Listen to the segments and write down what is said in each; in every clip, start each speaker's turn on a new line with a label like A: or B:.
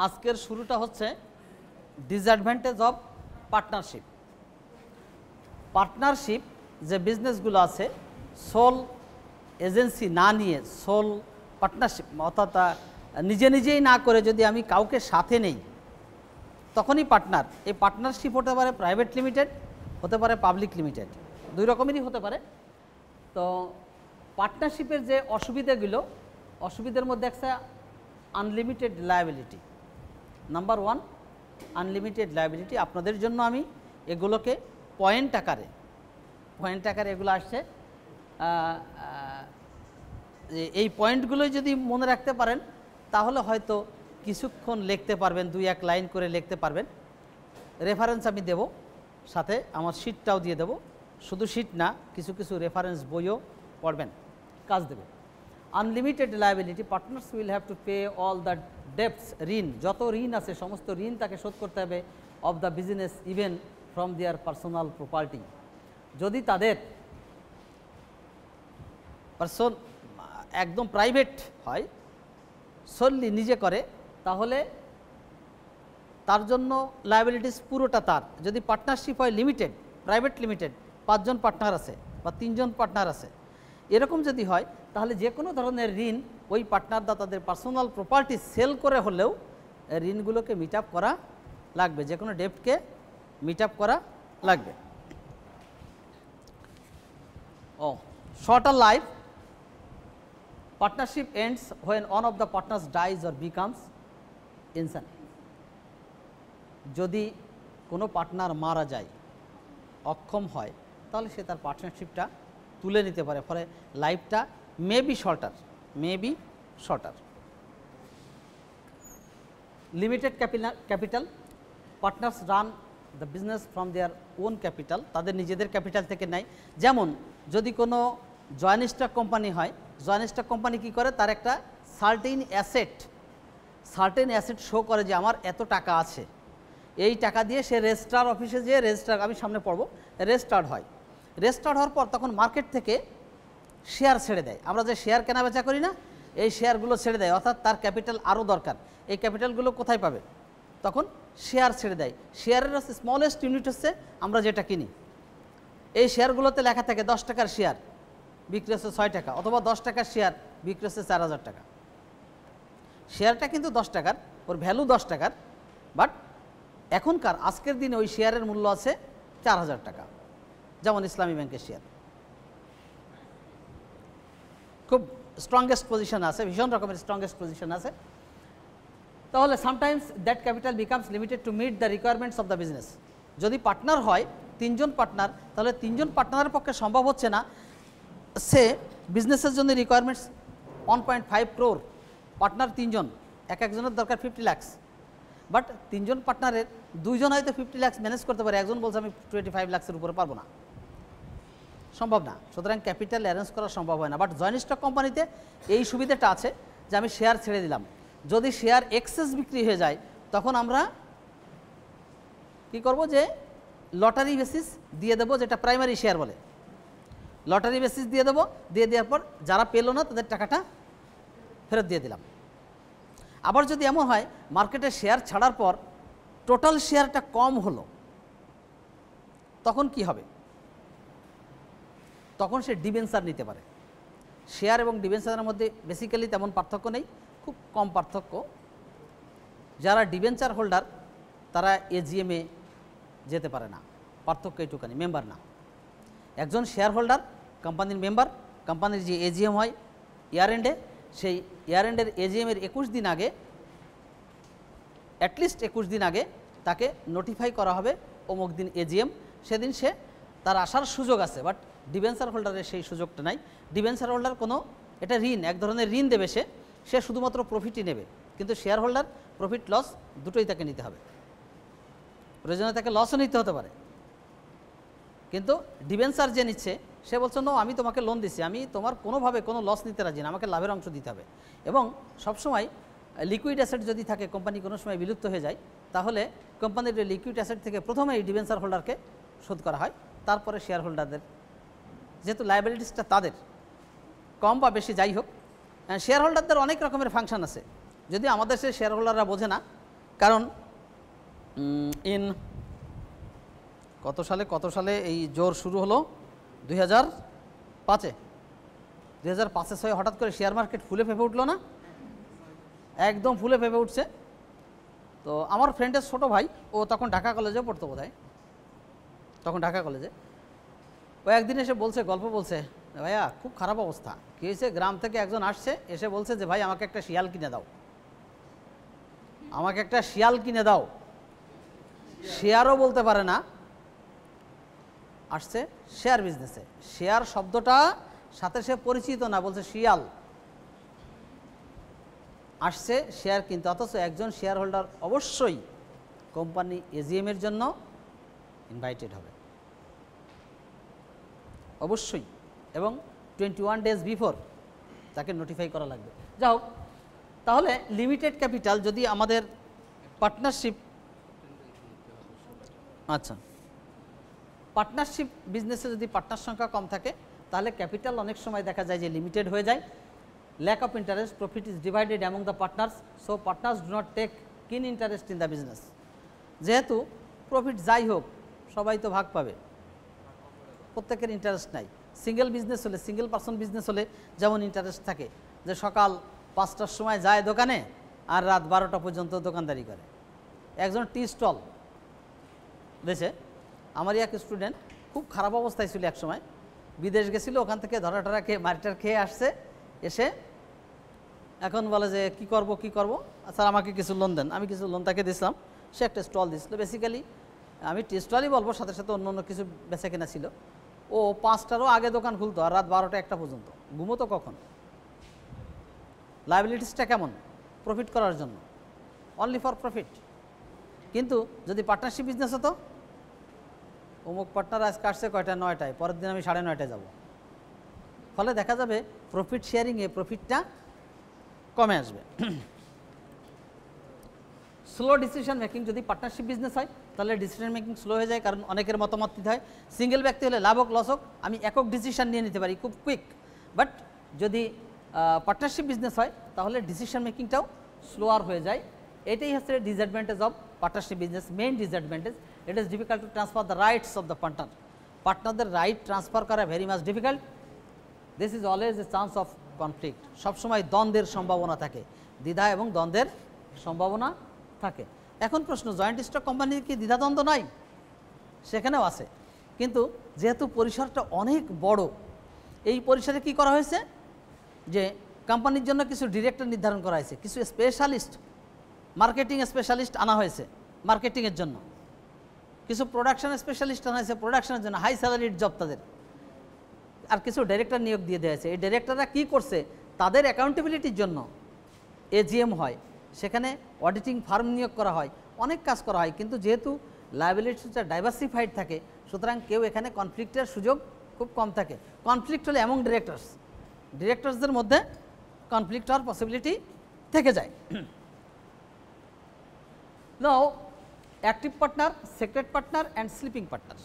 A: আজকের শুরুটা হচ্ছে ডিসঅ্যাডভান্টেজ অফ পার্টনারশিপ। পার্টনারশিপ যে বিজনেসগুলো আছে সোল এজেন্সি না নিয়ে, সোল পার্টনারশিপ অর্থাৎ নিজে নিজেই না করে যদি আমি কাউকে সাথে নেই তখনই পার্টনার। এই পার্টনারশিপ হতে পারে প্রাইভেট লিমিটেড, হতে পারে পাবলিক লিমিটেড, দুই রকমেরই হতে পারে। তো পার্টনারশিপের যে অসুবিধার মধ্যে একটা unlimited liability. Number one, unlimited liability. আপনাদের জন্য আমি এগুলোকে পয়েন্ট আকারে এগুলো আসছে। এই পয়েন্টগুলোই যদি মনে রাখতে পারেন তাহলে হয়তো কিছুক্ষণ লিখতে পারবেন, 2-1 লাইন করে লিখতে পারবেন। রেফারেন্স আমি দেব, সাথে আমার শিটটাও দিয়ে দেব। শুধু শিট না, কিছু কিছু রেফারেন্স বইও পড়বেন, কাজ দেবে। Unlimited liability, partners will have to pay all the depth, ঋণ, যত ঋণ আছে সমস্ত ঋণ তাকে শোধ করতে হবে, of the business even from their personal property. যদি তাদের একদম প্রাইভেট হয়, সল্লি নিজে করে, তাহলে তার জন্য লায়াবিলিটিস পুরোটা তার। যদি পার্টনারশিপ হয় লিমিটেড, প্রাইভেট লিমিটেড, 5 জন পার্টনার আছে বা 3 জন পার্টনার আছে, এরকম যদি হয় তাহলে যে কোনো ধরনের ঋণ ওই পার্টনাররা তাদের পার্সোনাল প্রপার্টি সেল করে হলেও ঋণগুলোকে মিট আপ করা লাগবে, যে কোনো ডেপ্টকে মিট আপ করা লাগবে। Shorter life, partnership ends when one of the partners dies or becomes insane। যদি কোনো পার্টনার মারা যায়, অক্ষম হয়, তাহলে সে তার পার্টনারশিপটা তুলে নিতে পারে, ফলে লাইফটা may be shorter. Limited capital, partners run the business from their own capital, তাদের নিজেদের ক্যাপিটাল থেকে নেয়। যেমন যদি কোনো জয়েন্ট স্টক কোম্পানি হয়, জয়েন্ট স্টক কোম্পানি কী করে, তার একটা সার্টেন অ্যাসেট শো করে যে আমার এত টাকা আছে, এই টাকা দিয়ে সে রেজিস্ট্রার অফিসে যেয়ে আমি সামনে পড়ব, রেজিস্টার্ড হয়। রেজিস্টার্ড হওয়ার পর তখন মার্কেট থেকে শেয়ার ছেড়ে দেয়। আমরা যে শেয়ার কেনাবেচা করি না, এই শেয়ারগুলো ছেড়ে দেয়, অর্থাৎ তার ক্যাপিটাল আরও দরকার। এই ক্যাপিটালগুলো কোথায় পাবে? তখন শেয়ার ছেড়ে দেয়। শেয়ারের স্মলেস্ট ইউনিট হচ্ছে আমরা যেটা কিনি। এই শেয়ারগুলোতে লেখা থাকে 10 টাকার শেয়ার বিক্রি হচ্ছে 6 টাকা, অথবা 10 টাকার শেয়ার বিক্রি হচ্ছে 4000 টাকা। শেয়ারটা কিন্তু 10 টাকার, ওর ভ্যালু 10 টাকার, বাট আজকের দিনে ওই শেয়ারের মূল্য আছে 4000 টাকা। যেমন ইসলামী ব্যাংকের শেয়ার খুব স্ট্রংগেস্ট পজিশন আছে, ভীষণ রকমের স্ট্রংগেস্ট পজিশন আছে। তাহলে sometimes that capital becomes limited to meet the requirements of the business. যদি পার্টনার হয় 3 জন পার্টনার, তাহলে 3 জন পার্টনারের পক্ষে সম্ভব হচ্ছে না সে বিজনেসের জন্য রিকোয়ারমেন্টস 1.5 crore, পার্টনার 3 জন, একজনের দরকার 50 লাখ, বাট 3 জন পার্টনারের 2 জন হয়তো 50 লাখ ম্যানেজ করতে পারে, একজন বলছে আমি 25 লাখের উপরে পারবো না, সম্ভব না। সুতরাং ক্যাপিটাল অ্যারেঞ্জ করা সম্ভব হয় না। বাট জয়েন্ট স্টক কোম্পানিতে এই সুবিধাটা আছে যে আমি শেয়ার ছেড়ে দিলাম, যদি শেয়ার এক্সেস বিক্রি হয়ে যায় তখন আমরা কি করব, যে লটারি বেসিস দিয়ে দেবো, যেটা প্রাইমারি শেয়ার বলে, লটারি বেসিস দিয়ে দেবো। দিয়ে দেওয়ার পর যারা পেলো না তাদের টাকাটা ফেরত দিয়ে দিলাম। আবার যদি এমন হয় মার্কেটে শেয়ার ছাড়ার পর টোটাল শেয়ারটা কম হলো, তখন কি হবে? তখন সে ডিবেঞ্চার নিতে পারে। শেয়ার এবং ডিবেঞ্চারের মধ্যে বেসিক্যালি তেমন পার্থক্য নেই, খুব কম পার্থক্য। যারা ডিবেঞ্চার হোল্ডার তারা এজিএমে যেতে পারে না, পার্থক্য এইটুকানি, মেম্বার না। একজন শেয়ার হোল্ডার কোম্পানির মেম্বার, কোম্পানির যে এজিএম হয় ইয়ার এন্ডে, সেই ইয়ার এন্ডের এজিএমের 21 দিন আগে, অ্যাটলিস্ট 21 দিন আগে তাকে নোটিফাই করা হবে অমুক দিন এজিএম, সেদিন সে তার আসার সুযোগ আছে। বাট ডিবেঞ্চার হোল্ডারের সেই সুযোগটা নাই। ডিবেঞ্চার হোল্ডার কোনো, এটা ঋণ, এক ধরনের ঋণ দেবে, সে শুধুমাত্র প্রফিটই নেবে, কিন্তু শেয়ার হোল্ডার প্রফিট লস দুটোই তাকে নিতে হবে। প্রয়োজনে তাকে লসও নিতে হতে পারে, কিন্তু ডিবেঞ্চার যে নিচ্ছে সে বলছে নো, আমি তোমাকে লোন দিচ্ছি, আমি তোমার কোনোভাবে কোনো লস নিতে রাজি না, আমাকে লাভের অংশ দিতে হবে। এবং সবসময় লিকুইড অ্যাসেট যদি থাকে, কোম্পানি কোনো সময় বিলুপ্ত হয়ে যায়, তাহলে কোম্পানির লিকুইড অ্যাসেট থেকে প্রথমে এই ডিবেঞ্চার হোল্ডারকে শোধ করা হয়, তারপরে শেয়ার হোল্ডারদের, যেহেতু লায়াবিলিটিসটা তাদের কম বা বেশি যাই হোক। শেয়ার হোল্ডারদের অনেক রকমের ফাংশন আছে, যদি আমাদের সে শেয়ার হোল্ডাররা বোঝে না, কারণ কত সালে এই জোর শুরু হলো 2005-এ 2005-এ হঠাৎ করে শেয়ার মার্কেট ফুলে ফেঁপে উঠলো না, একদম ফুলে ফেঁপে উঠছে। তো আমার ফ্রেন্ডের ছোট ভাই, ও তখন ঢাকা কলেজে পড়তো বোধহয়, তখন ঢাকা কলেজে, ও একদিন এসে বলছে, গল্প বলছে, ভাইয়া খুব খারাপ অবস্থা, কী হয়েছে, গ্রাম থেকে একজন আসছে, এসে বলছে যে ভাই আমাকে একটা শিয়াল কিনে দাও, আমাকে একটা শিয়াল কিনে দাও। শেয়ারও বলতে পারে না, আসছে শেয়ার বিজনেসে, শেয়ার শব্দটা সাথে সে পরিচিত না, বলছে শিয়াল, আসছে শেয়ার কিনতে। অথচ একজন শেয়ার হোল্ডার অবশ্যই কোম্পানি এজিএম এর জন্য ইনভাইটেড হবে, অবশ্যই, এবং 21 ডেজ বিফোর তাকে নোটিফাই করা লাগবে। যা হোক, তাহলে লিমিটেড ক্যাপিটাল যদি আমাদের পার্টনারশিপ, আচ্ছা, পার্টনারশিপ বিজনেসে যদি পার্টনার সংখ্যা কম থাকে তাহলে ক্যাপিটাল অনেক সময় দেখা যায় যে লিমিটেড হয়ে যায়। Lack of interest, profit is divided among the partners, so partners do not take keen interest in the business. যেহেতু প্রফিট যাই হোক সবাই তো ভাগ পাবে, প্রত্যেকের ইন্টারেস্ট নাই। সিঙ্গেল বিজনেস হলে, সিঙ্গেল পার্সন বিজনেস হলে যেমন ইন্টারেস্ট থাকে, যে সকাল 5টার সময় যায় দোকানে আর রাত 12টা পর্যন্ত দোকানদারি করে। একজন টি স্টল দেশে, আমারই এক স্টুডেন্ট খুব খারাপ অবস্থায় ছিল এক সময়, বিদেশ গেছিলো, ওখান থেকে ধরা টরা খেয়ে মারিটার খেয়ে আসছে, এসে এখন বলে যে কি করব স্যার আমাকে কিছু লোন দেন। আমি কিছু লোন তাকে দিয়েছিলাম, সে একটা স্টল দিয়েছিল। বেসিক্যালি আমি টি স্টলই বলবো, সাথে সাথে অন্য অন্য কিছু বেচা কেনা ছিল। ও 5টারও আগে দোকান খুলতো আর রাত 12টা 1টা পর্যন্ত। ঘুমোতো কখন? লায়াবিলিটিসটা কেমন? প্রফিট করার জন্য, অনলি ফর প্রফিট। কিন্তু যদি পার্টনারশিপ বিজনেস হতো, অমুক পার্টনার আজকে আসছে কয়টা, 9টায়, পরের দিন আমি 9:30টায় যাব, ফলে দেখা যাবে প্রফিট শেয়ারিংয়ে প্রফিটটা কমে আসবে। স্লো ডিসিশন মেকিং, যদি পার্টনারশিপ বিজনেস হয় তাহলে ডিসিশন মেকিং স্লো হয়ে যায়, কারণ অনেকের মতামত দিতে হয়। সিঙ্গেল ব্যক্তি হলে লাভ হোক লস হোক আমি একক ডিসিশন নিয়ে নিতে পারি খুব কুইক, বাট যদি পার্টনারশিপ বিজনেস হয় তাহলে ডিসিশন মেকিংটাও স্লোয়ার হয়ে যায়। এটাই হচ্ছে disadvantage of partnership business, main disadvantage. It is difficult to transfer the rights of the partner. পার্টনারদের রাইট ট্রান্সফার করা very much difficult. This is always a chance of conflict. সবসময় দ্বন্দ্বের সম্ভাবনা থাকে, দ্বিধা এবং দ্বন্দ্বের সম্ভাবনা থাকে। এখন প্রশ্ন, জয়েন্ট স্টক কোম্পানির কি দ্বিধাদ্বন্দ্ব নাই? সেখানেও আছে, কিন্তু যেহেতু পরিসরটা অনেক বড়, এই পরিসরে কি করা হয়েছে যে কোম্পানির জন্য কিছু ডিরেক্টর নির্ধারণ করা হয়েছে, কিছু স্পেশালিস্ট, মার্কেটিং স্পেশালিস্ট আনা হয়েছে মার্কেটিংয়ের জন্য, কিছু প্রোডাকশন স্পেশালিস্ট আনা হয়েছে প্রোডাকশনের জন্য, হাই স্যালারিড জব তাদের, আর কিছু ডাইরেক্টর নিয়োগ দিয়ে দেওয়া হয়েছে। এই ডাইরেক্টররা কী করছে, তাদের অ্যাকাউন্টেবিলিটির জন্য এজিএম হয়, সেখানে অডিটিং ফার্ম নিয়োগ করা হয়, অনেক কাজ করা হয়। কিন্তু যেহেতু লায়াবিলিটিটা ডাইভার্সিফাইড থাকে, সুতরাং কেউ এখানে কনফ্লিক্টের সুযোগ খুব কম থাকে। কনফ্লিক্ট হলে অ্যামং ডিরেক্টরসদের মধ্যে কনফ্লিক্ট হওয়ার পসিবিলিটি থেকে যায়। নাও active partner, secret partner and sleeping partner,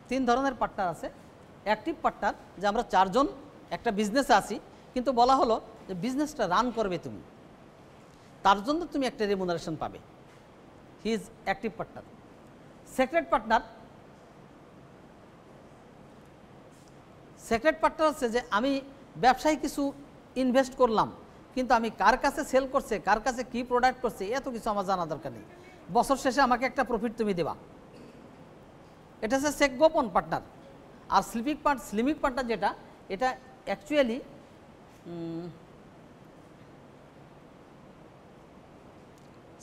A: 3 ধরনের পার্টনার আছে। অ্যাক্টিভ পার্টনার, যে আমরা 4 জন একটা বিজনেসে আছি, কিন্তু বলা হলো যে বিজনেসটা রান করবে তুমি, তার জন্য তুমি একটা রেমুনারেশন পাবে, he is active partner. Secret partner হচ্ছে যে আমি ব্যবসায় কিছু ইনভেস্ট করলাম, কিন্তু আমি কার কাছে সেল করছে, কার কাছে কি প্রোডাক্ট করছে, এত কিছু আমার জানা দরকার নেই, বছর শেষে আমাকে একটা প্রফিট তুমি দেবা, এটা হচ্ছে গোপন পার্টনার। আর স্লিমিং পার্টনার যেটা, এটা অ্যাকচুয়ালি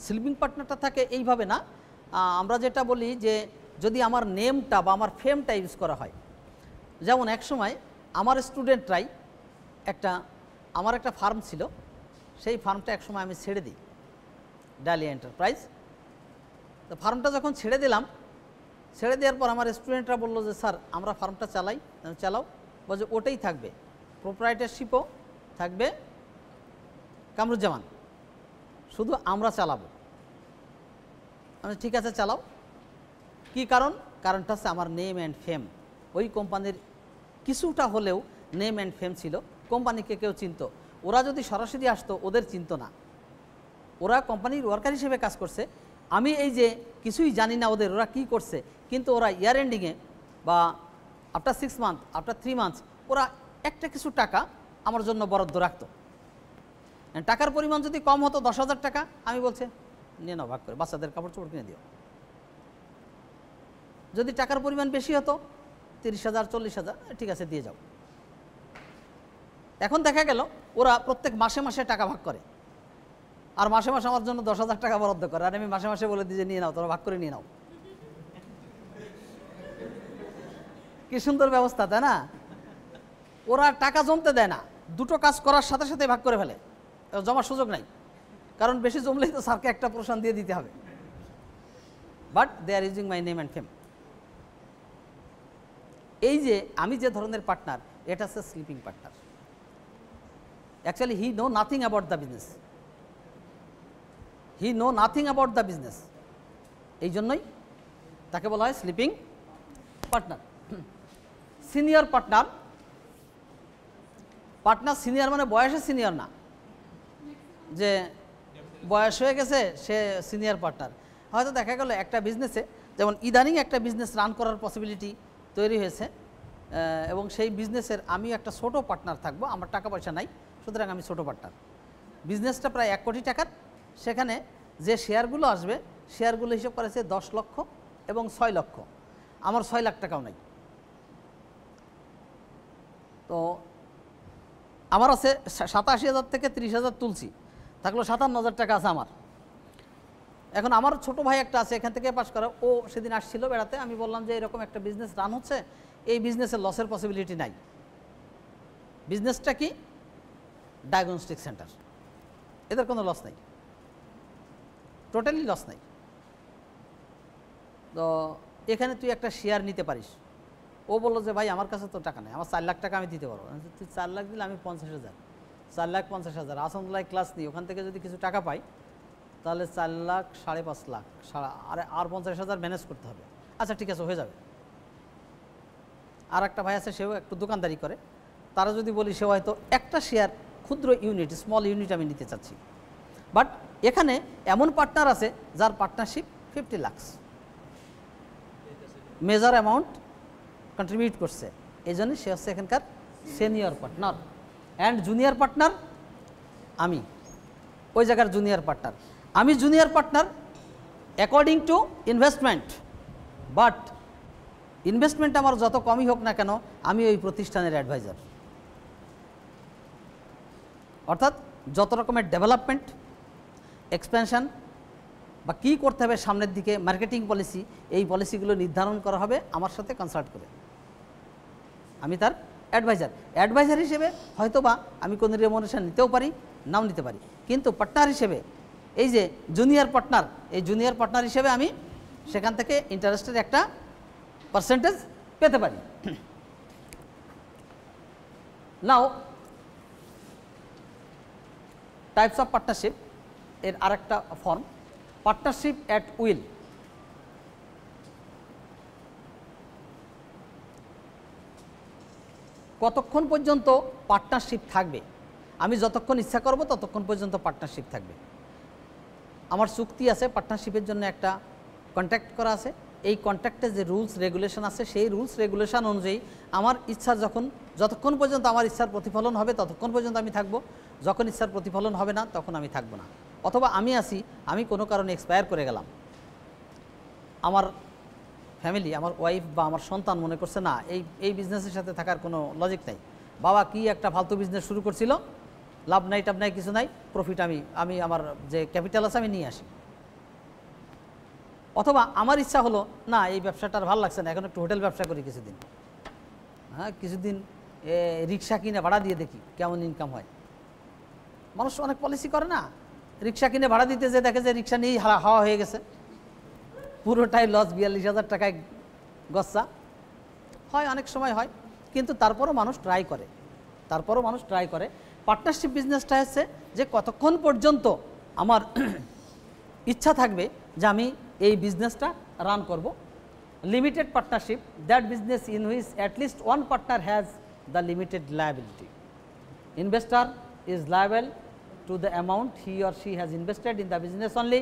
A: স্লিপিং পার্টনারটা থাকে এইভাবে না, আমরা যেটা বলি যে যদি আমার নেমটা বা আমার ফেমটা ইউজ করা হয়। যেমন এক সময় আমার স্টুডেন্টরাই আমার একটা ফার্ম ছিল, সেই ফার্মটা এক সময় আমি ছেড়ে দিই, ডালিয়া এন্টারপ্রাইজ। তো ফার্মটা যখন ছেড়ে দিলাম, ছেড়ে দেওয়ার পর আমার স্টুডেন্টরা বললো যে স্যার আমরা ফার্মটা চালাও, বলছে ওটাই থাকবে, প্রোপ্রাইটারশিপও থাকবে কামরুজ্জামান, শুধু আমরা চালাবো। আমি ঠিক আছে চালাও। কি কারণটা হচ্ছে আমার নেম অ্যান্ড ফেম, ওই কোম্পানির কিছুটা হলেও নেম অ্যান্ড ফেম ছিল, কোম্পানিকে কেউ চিনত। ওরা যদি সরাসরি আসতো ওদের চিনত না, ওরা কোম্পানির ওয়ার্কার হিসেবে কাজ করছে, আমি এই যে কিছুই জানি না ওদের ওরা কী করছে, কিন্তু ওরা ইয়ার এন্ডিংয়ে বা আফটার 6 মান্থ আফটার 3 মান্থস ওরা একটা কিছু টাকা আমার জন্য বরাদ্দ রাখতো। টাকার পরিমাণ যদি কম হতো 10,000 টাকা, আমি বলছে নিয়ে নাও ভাগ করে, বাচ্চাদের কাপড় চোপড় কিনে দিও। যদি টাকার পরিমাণ বেশি হতো 30,000 40,000, ঠিক আছে দিয়ে যাও। এখন দেখা গেল ওরা প্রত্যেক মাসে মাসে টাকা ভাগ করে, আর মাসে মাসে আমার জন্য 10,000 টাকা বরাদ্দ করে, আর আমি মাসে মাসে বলে দিই যে নিয়ে নাও, তোমরা ভাগ করে নিয়ে নাও। কি সুন্দর ব্যবস্থা, তাই না? ওরা টাকা জমতে দেয় না, দুটো কাজ করার সাথে সাথে ভাগ করে ফেলে, জমার সুযোগ নাই, কারণ বেশি জমলেই তো স্যারকে একটা প্রশান দিয়ে দিতে হবে। But they are using my name and fame. এই যে আমি যে ধরনের পার্টনার, এটা হচ্ছে sleeping partner. Actually he know nothing about the business, he know nothing about the business, এই জন্যই তাকে বলা হয় sleeping partner. Senior partner, partner senior মানে বয়সে সিনিয়র না, যে বয়স হয়ে গেছে সে সিনিয়র পার্টনার। হয়তো দেখা গেল একটা বিজনেসে, যেমন ইদানিং একটা বিজনেস রান করার পসিবিলিটি তৈরি হয়েছে, এবং সেই বিজনেসের আমি একটা ছোট পার্টনার থাকবো, আমার টাকা পয়সা নাই, সুতরাং আমি ছোট পার্টনার। বিজনেসটা প্রায় 1 কোটি টাকার, সেখানে যে শেয়ারগুলো আসবে শেয়ারগুলো হিসেব করেছে 10 লক্ষ এবং 6 লক্ষ, আমার 6 লাখ টাকাও নাই। তো আমার আছে 87,000 থেকে 30,000 তুলছি, থাকলো 57,000 টাকা আছে আমার। এখন আমার ছোট ভাই একটা আছে এখান থেকে পাস করা, ও সেদিন আসছিল বেড়াতে, আমি বললাম যে এরকম একটা বিজনেস রান হচ্ছে, এই বিজনেসের লসের পসিবিলিটি নাই। বিজনেসটা কি? ডায়াগনস্টিক সেন্টার, এদের কোনো লস নাই, টোটালি লস নাই। তো এখানে তুই একটা শেয়ার নিতে পারিস। ও বললো যে ভাই আমার কাছে তো টাকা নেই, আমার 4 লাখ টাকা আমি দিতে পারবো। তুই 4 লাখ দিলে আমি 50,000, 4,50,000 আসামদুল্লাহ ক্লাস নিই, ওখান থেকে যদি কিছু টাকা পাই তাহলে 4 লাখ 5.5 লাখ, আর 50,000 ম্যানেজ করতে হবে। আচ্ছা ঠিক আছে, হয়ে যাবে। আর একটা ভাই আছে, সেও একটু দোকানদারি করে, তারা যদি বলি সে হয়তো একটা শেয়ার, ক্ষুদ্র ইউনিট, স্মল ইউনিট আমি নিতে চাচ্ছি। বাট এখানে এমন পার্টনার আছে যার partnership 50 lakh, major amount contribute করছে, এই জন্য সে হচ্ছে এখানকার senior partner. And junior partner আমি, ওই জায়গার জুনিয়র পার্টনার আমি। Junior partner according to investment, but investment আমার যত কমই হোক না কেন, আমি ওই প্রতিষ্ঠানের অ্যাডভাইজার। অর্থাৎ যত রকমের ডেভেলপমেন্ট, এক্সপেনশন বা কী করতে হবে সামনের দিকে, মার্কেটিং পলিসি, এই পলিসিগুলো নির্ধারণ করা হবে আমার সাথে কনসাল্ট করে। আমি তার অ্যাডভাইজার। অ্যাডভাইজার হিসেবে হয়তো বা আমি কোনো রেমুনারেশন নিতেও পারি, নাও নিতে পারি, কিন্তু পার্টনার হিসেবে এই যে জুনিয়র পার্টনার, এই জুনিয়র পার্টনার হিসেবে আমি সেখান থেকে ইন্টারেস্টের একটা পার্সেন্টেজ পেতে পারি। নাও টাইপস অফ পার্টনারশিপ এর আরেকটা ফর্ম, পার্টনারশিপ অ্যাট উইল। কতক্ষণ পর্যন্ত পার্টনারশিপ থাকবে? আমি যতক্ষণ ইচ্ছা করব ততক্ষণ পর্যন্ত পার্টনারশিপ থাকবে। আমার চুক্তি আছে, পার্টনারশিপের জন্য একটা কন্ট্যাক্ট করা আছে, এই কন্ট্রাক্টে যে রুলস রেগুলেশন আছে সেই রুলস রেগুলেশন অনুযায়ী আমার ইচ্ছা যতক্ষণ পর্যন্ত আমার ইচ্ছার প্রতিফলন হবে ততক্ষণ পর্যন্ত আমি থাকবো, যখন ইচ্ছার প্রতিফলন হবে না তখন আমি থাকবো না। অথবা আমি কোনো কারণে এক্সপায়ার করে গেলাম, আমার ফ্যামিলি, আমার ওয়াইফ বা আমার সন্তান মনে করছে না এই বিজনেসের সাথে থাকার কোনো লজিক নাই, বাবা কি একটা ফালতু বিজনেস শুরু করছিল, লাভ নাই টাভ নাই কিছু নাই, প্রফিট আমি আমার যে ক্যাপিটাল আছে আমি নিয়ে আসি। অথবা আমার ইচ্ছা হলো না এই ব্যবসাটা আর ভালো লাগছে না, এখন একটু হোটেল ব্যবসা করি কিছুদিন, হ্যাঁ কিছুদিন রিক্সা কিনে ভাড়া দিয়ে দেখি কেমন ইনকাম হয়। মানুষ অনেক পলিসি করে না, রিক্সা কিনে ভাড়া দিতে যে দেখে যে রিক্সা নিয়েই হাওয়া হয়ে গেছে, পুরোটাই লস, 42,000 টাকায় গচ্ছা হয়, অনেক সময় হয়, কিন্তু তারপরও মানুষ ট্রাই করে। পার্টনারশিপ বিজনেসটা হচ্ছে যে কতক্ষণ পর্যন্ত আমার ইচ্ছা থাকবে যে আমি এই বিজনেসটা রান করব। Limited partnership, that business in which at least one partner has the limited liability. Investor is liable to the amount he or she has invested in the business only,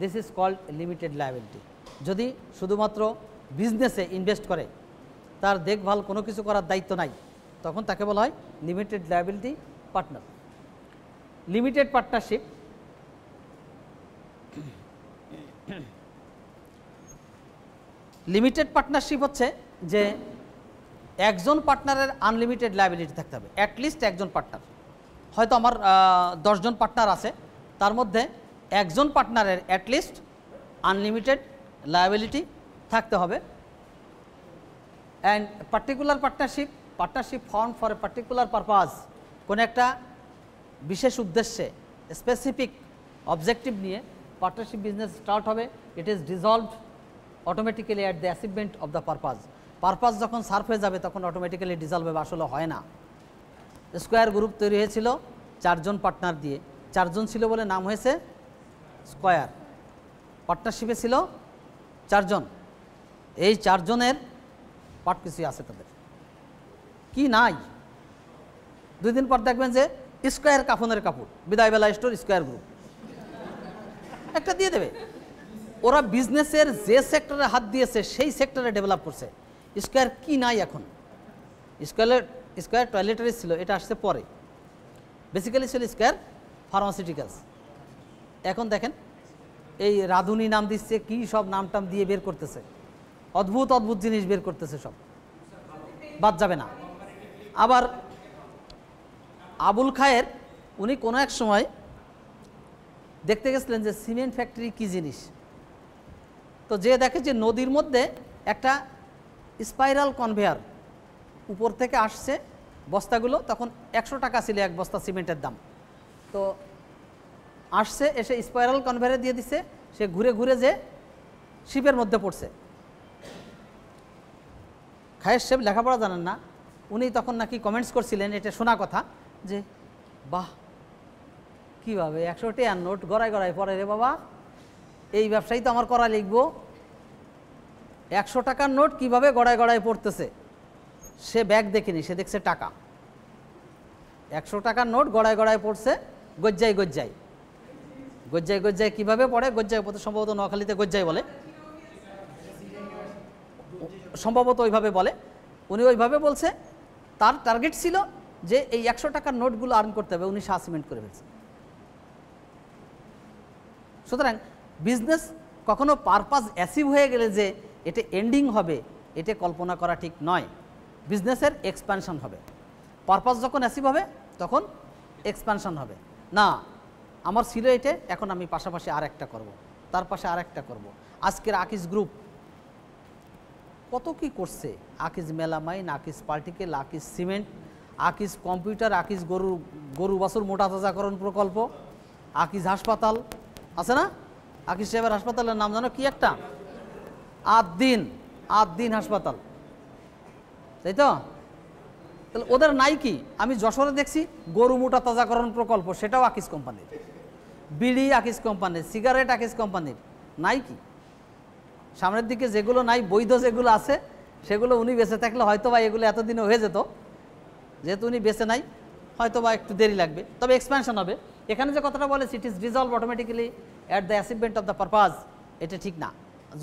A: this is called limited liability. যদি শুধুমাত্র বিজনেসে invest করে, তার দেখভাল কোনো কিছু করার দায়িত্ব নাই, তখন তাকে বলা হয় limited liability partner. Limited partnership হচ্ছে যে একজন পার্টনারের আনলিমিটেড লায়াবিলিটি থাকতে হবে, অ্যাটলিস্ট একজন পার্টনার। হয়তো আমার 10 জন পার্টনার আছে, তার মধ্যে একজন পার্টনারের অ্যাটলিস্ট আনলিমিটেড লায়াবিলিটি থাকতে হবে। And particular partnership form for a particular purpose, কোনো একটা বিশেষ উদ্দেশ্যে স্পেসিফিক অবজেক্টিভ নিয়ে পার্টনারশিপ বিজনেস স্টার্ট হবে। It is dissolved automatically at the achievement of the purpose যখন সার্ভ হয়ে যাবে তখন অটোমেটিক্যালি ডিজলভ হবে, আসলে হয় না। স্কোয়ার গ্রুপ তৈরি হয়েছিল 4 জন পার্টনার দিয়ে, 4 জন ছিল বলে নাম হয়েছে স্কোয়ার। পার্টনারশিপে ছিল 4 জন, এই 4 জনের পার্ট কিছুই আছে তাদের কি নাই। 2 দিন পর দেখবেন যে স্কোয়ার কাফনের কাপড়, বিদায়বেলা স্টোর স্কোয়ার গ্রুপ একটা দিয়ে দেবে। ওরা বিজনেসের যে সেক্টরে হাত দিয়েছে সেই সেক্টরে ডেভেলপ করছে। স্কোয়ার কি নাই এখন? স্কোয়ার টয়লেটারিজ ছিল, এটা আসছে পরে। বেসিক্যালি ছিল স্কোয়ার ফার্মাসিউটিক্যালস। এখন দেখেন এই রাধুনি নাম দিচ্ছে, কি সব নামটাম দিয়ে বের করতেছে, অদ্ভুত অদ্ভুত জিনিস বের করতেছে, সব বাদ যাবে না। আবার আবুল খায়ের উনি কোনো এক সময় দেখতে গেছিলেন যে সিমেন্ট ফ্যাক্টরি কি জিনিস। তো যে দেখে যে নদীর মধ্যে একটা স্পাইরাল কনভেয়ার উপর থেকে আসছে বস্তাগুলো, তখন 100 টাকা ছিল এক বস্তা সিমেন্টের দাম। তো আসছে, এসে স্পাইরাল কনভেয়ারে দিয়ে দিছে, সে ঘুরে ঘুরে যে শিপের মধ্যে পড়ছে। খায়ের সাহেব লেখাপড়া জানেন না, উনি তখন নাকি কমেন্টস করছিলেন, এটা শোনা কথা, যে বাহ কীভাবে 100 টাকার নোট গড়ায় গড়ায় পড়ে রে বাবা, এই ব্যবসায়ী তো আমার করা লিখবো। 100 টাকার নোট কিভাবে গড়ায় গড়ায় পড়তেছে, সে ব্যাগ দেখেনি, সে দেখছে টাকা। 100 টাকার নোট গড়ায় গড়ায় পড়ছে, গজ্জায় গজ্জায় গজ্জায় গজ্জায় কীভাবে পড়ে, গজ্জায় সম্ভবত নোয়াখালীতে গজ্জায় বলে, সম্ভবত ওইভাবে বলে। উনি ওইভাবে বলছে, তার টার্গেট ছিল যে এই 100 টাকার নোটগুলো আর্ন করতে হবে, উনি সাসমেন্ট করে ফেলছে। সুতরাং বিজনেস কখনো পারপাস অ্যাচিভ হয়ে গেলে যে এটা এন্ডিং হবে, এটা কল্পনা করা ঠিক নয়। বিজনেসের এক্সপ্যানশন হবে, পারপাস যখন অ্যাচিভ হবে তখন এক্সপ্যানশন হবে। না আমার ছিল এটা, এখন আমি পাশাপাশি আর একটা করবো, তার পাশে আর একটা করবো। আজকের আকিজ গ্রুপ কত কি করছে, Akij melamine, Akij particle, Akij cement, Akij computer, Akij গরু বাছুর মোটা তাজাকরণ প্রকল্প, আকিজ হাসপাতাল আছে না, আকিজ সাহেবের হাসপাতালের নাম জানো কি একটা, আদ্দিন হাসপাতাল, তাই তো? তাহলে ওদের নাই কি? আমি যশোরে দেখছি গরু মোটা তাজাকরণ প্রকল্প, সেটাও আকিজ কোম্পানির। বিড়ি আকিজ কোম্পানির, সিগারেট আকিজ কোম্পানির, নাই কি? সামনের দিকে যেগুলো নাই, বৈধ যেগুলো আছে সেগুলো উনি বেঁচে থাকলে হয়তো বা এগুলো এতদিনে হয়ে যেত, যেহেতু উনি বেঁচে নাই হয়তো বা একটু দেরি লাগবে, তবে এক্সপ্যানশন হবে। এখানে যে কথাটা বলেছি, it is resolve automatically at the achievement of the purpose, এটা ঠিক না।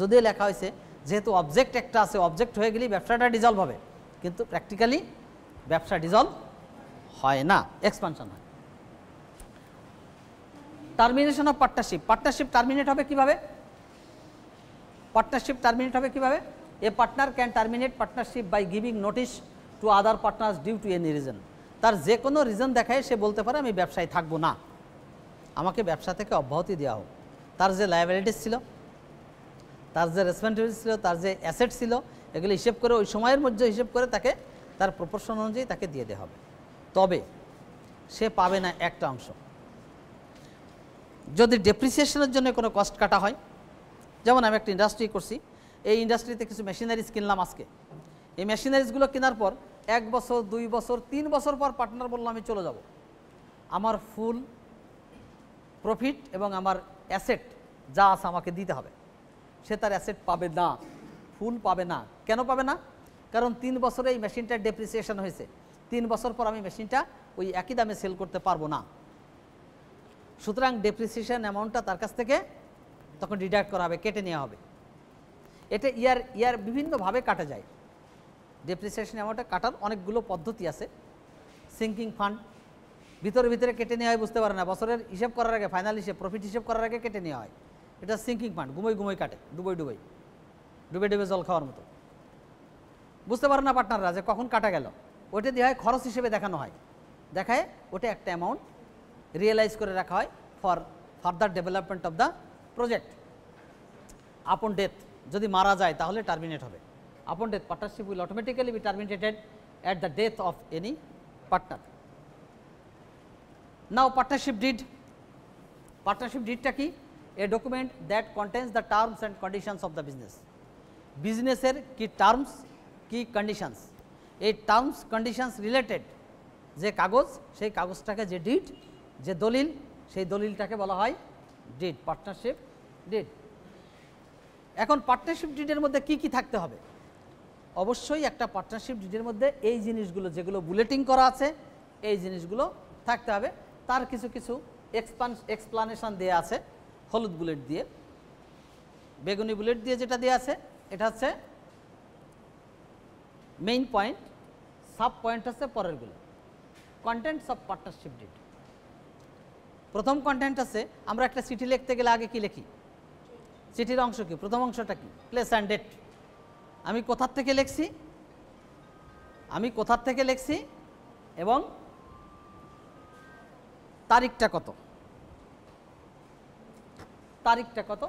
A: যদিও লেখা হয়েছে যেহেতু অবজেক্ট একটা আছে, অবজেক্ট হয়ে গেলেই ব্যবসাটা ডিজলভ হবে, কিন্তু প্র্যাকটিক্যালি ব্যবসা ডিজলভ হয় না, এক্সপ্যানশন হয়। টার্মিনেশন অফ পার্টনারশিপ টার্মিনেট হবে কিভাবে? A partner can terminate partnership by giving notice to other partners due to any reason. তার যে কোনো রিজন দেখায় সে বলতে পারে আমি ব্যবসায় থাকবো না, আমাকে ব্যবসা থেকে অব্যাহতি দেওয়া হোক। তার যে লায়াবিলিটিস ছিল, তার যে রেসপন্সিবিলিটি ছিল, তার যে অ্যাসেট ছিল, এগুলো হিসেব করে ওই সময়ের মধ্যে হিসেব করে তাকে তার প্রপোর্শন অনুযায়ী তাকে দিয়ে দেওয়া হবে। তবে সে পাবে না একটা অংশ। যদি ডেপ্রিসিয়েশনের জন্য কোনো কস্ট কাটা হয়, যেমন আমি একটা ইন্ডাস্ট্রি করছি, এই ইন্ডাস্ট্রিতে কিছু মেশিনারিজ কিনলাম আজকে, এই মেশিনারিজগুলো কেনার পর 1 বছর 2 বছর 3 বছর পর পার্টনার বললো আমি চলে যাব, আমার ফুল প্রফিট এবং আমার অ্যাসেট যা আছে আমাকে দিতে হবে। সে তার অ্যাসেট পাবে না, ফুল পাবে না। কেন পাবে না? কারণ 3 বছরে এই মেশিনটার ডেপ্রিসিয়েশন হয়েছে, 3 বছর পর আমি মেশিনটা ওই একই দামে সেল করতে পারবো না। সুতরাং ডেপ্রিসিয়েশন অ্যামাউন্টটা তার কাছ থেকে তখন ডিডাক্ট করা হবে, কেটে নেওয়া হবে। এটা ইয়ার বিভিন্নভাবে কাটা যায়। ডেপ্রিসিয়েশন অ্যামাউন্টটা কাটার অনেকগুলো পদ্ধতি আছে। সিঙ্কিং ফান্ড, ভিতরে কেটে নেওয়া হয়, বুঝতে পারে না, বছরের হিসাব করার আগে, ফাইনাল হিসেব, প্রফিট হিসেব করার আগে কেটে নেওয়া হয়। এটা সিঙ্কিং ফান্ড, ঘুমোই কাটে, ডুবে জল খাওয়ার মতো। বুঝতে পারে না পার্টনাররা যে কখন কাটা গেল, ওইটা দেওয়া হয় খরচ হিসেবে দেখানো হয়, দেখায় ওটা একটা অ্যামাউন্ট রিয়েলাইজ করে রাখা হয় for further development of the project. Upon death, যদি মারা যায় তাহলে টার্মিনেট হবে। Upon death, partnership will automatically be terminated at the death of any partner. Now partnership deed. Partnership ডিডটা কি? A document that contains the terms and conditions of the business. বিজনেসের কি terms, কি কন্ডিশনস, এই terms conditions related যে কাগজ, সেই কাগজটাকে যে ডিড, যে দলিল, সেই দলিলটাকে বলা হয় ডিড, পার্টনারশিপ ডিড। এখন পার্টনারশিপ ডিডের মধ্যে কি কি থাকতে হবে? অবশ্যই একটা পার্টনারশিপ ডিডের মধ্যে এই জিনিসগুলো যেগুলো বুলেটিং করা আছে, এই জিনিসগুলো থাকতে হবে। তার কিছু কিছু এক্সপ্লানেশন দেওয়া আছে হলুদ বুলেট দিয়ে, বেগুনি বুলেট দিয়ে যেটা দেওয়া আছে এটা হচ্ছে মেইন পয়েন্ট, সাব পয়েন্ট হচ্ছে পরেরগুলো। Contents of partnership deed. প্রথম কন্টেন্ট আছে, আমরা একটা চিঠি লিখতে গেলে আগে কি লিখি? চিঠির অংশ কি? প্রথম অংশটা কি? Place and date. আমি কোথার থেকে লিখছি এবং তারিখটা কত,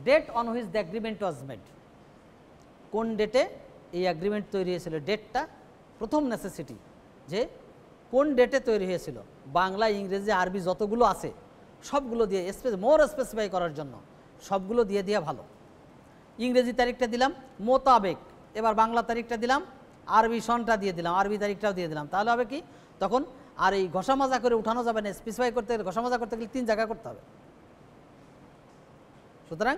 A: date on which the agreement was made. কোন ডেটে এই এগ্রিমেন্ট তৈরি হয়েছিল, ডেটটা প্রথম নেসেসিটি, যে কোন ডেটে তৈরি হয়েছিল। বাংলা, ইংরেজি, আরবি যতগুলো আছে সবগুলো দিয়ে মোর স্পেসিফাই করার জন্য সবগুলো দিয়ে ভালো। ইংরেজি তারিখটা দিলাম মোতাবেক, এবার বাংলা তারিখটা দিলাম, আরবি সনটা দিয়ে দিলাম, আরবি তারিখটাও দিয়ে দিলাম। তাহলে হবে কি, তখন আর এই ঘষা মাজা করে উঠানো যাবে না। স্পেসিফাই করতে গেলে, ঘষা মাজা করতে গেলে 3 জায়গা করতে হবে। সুতরাং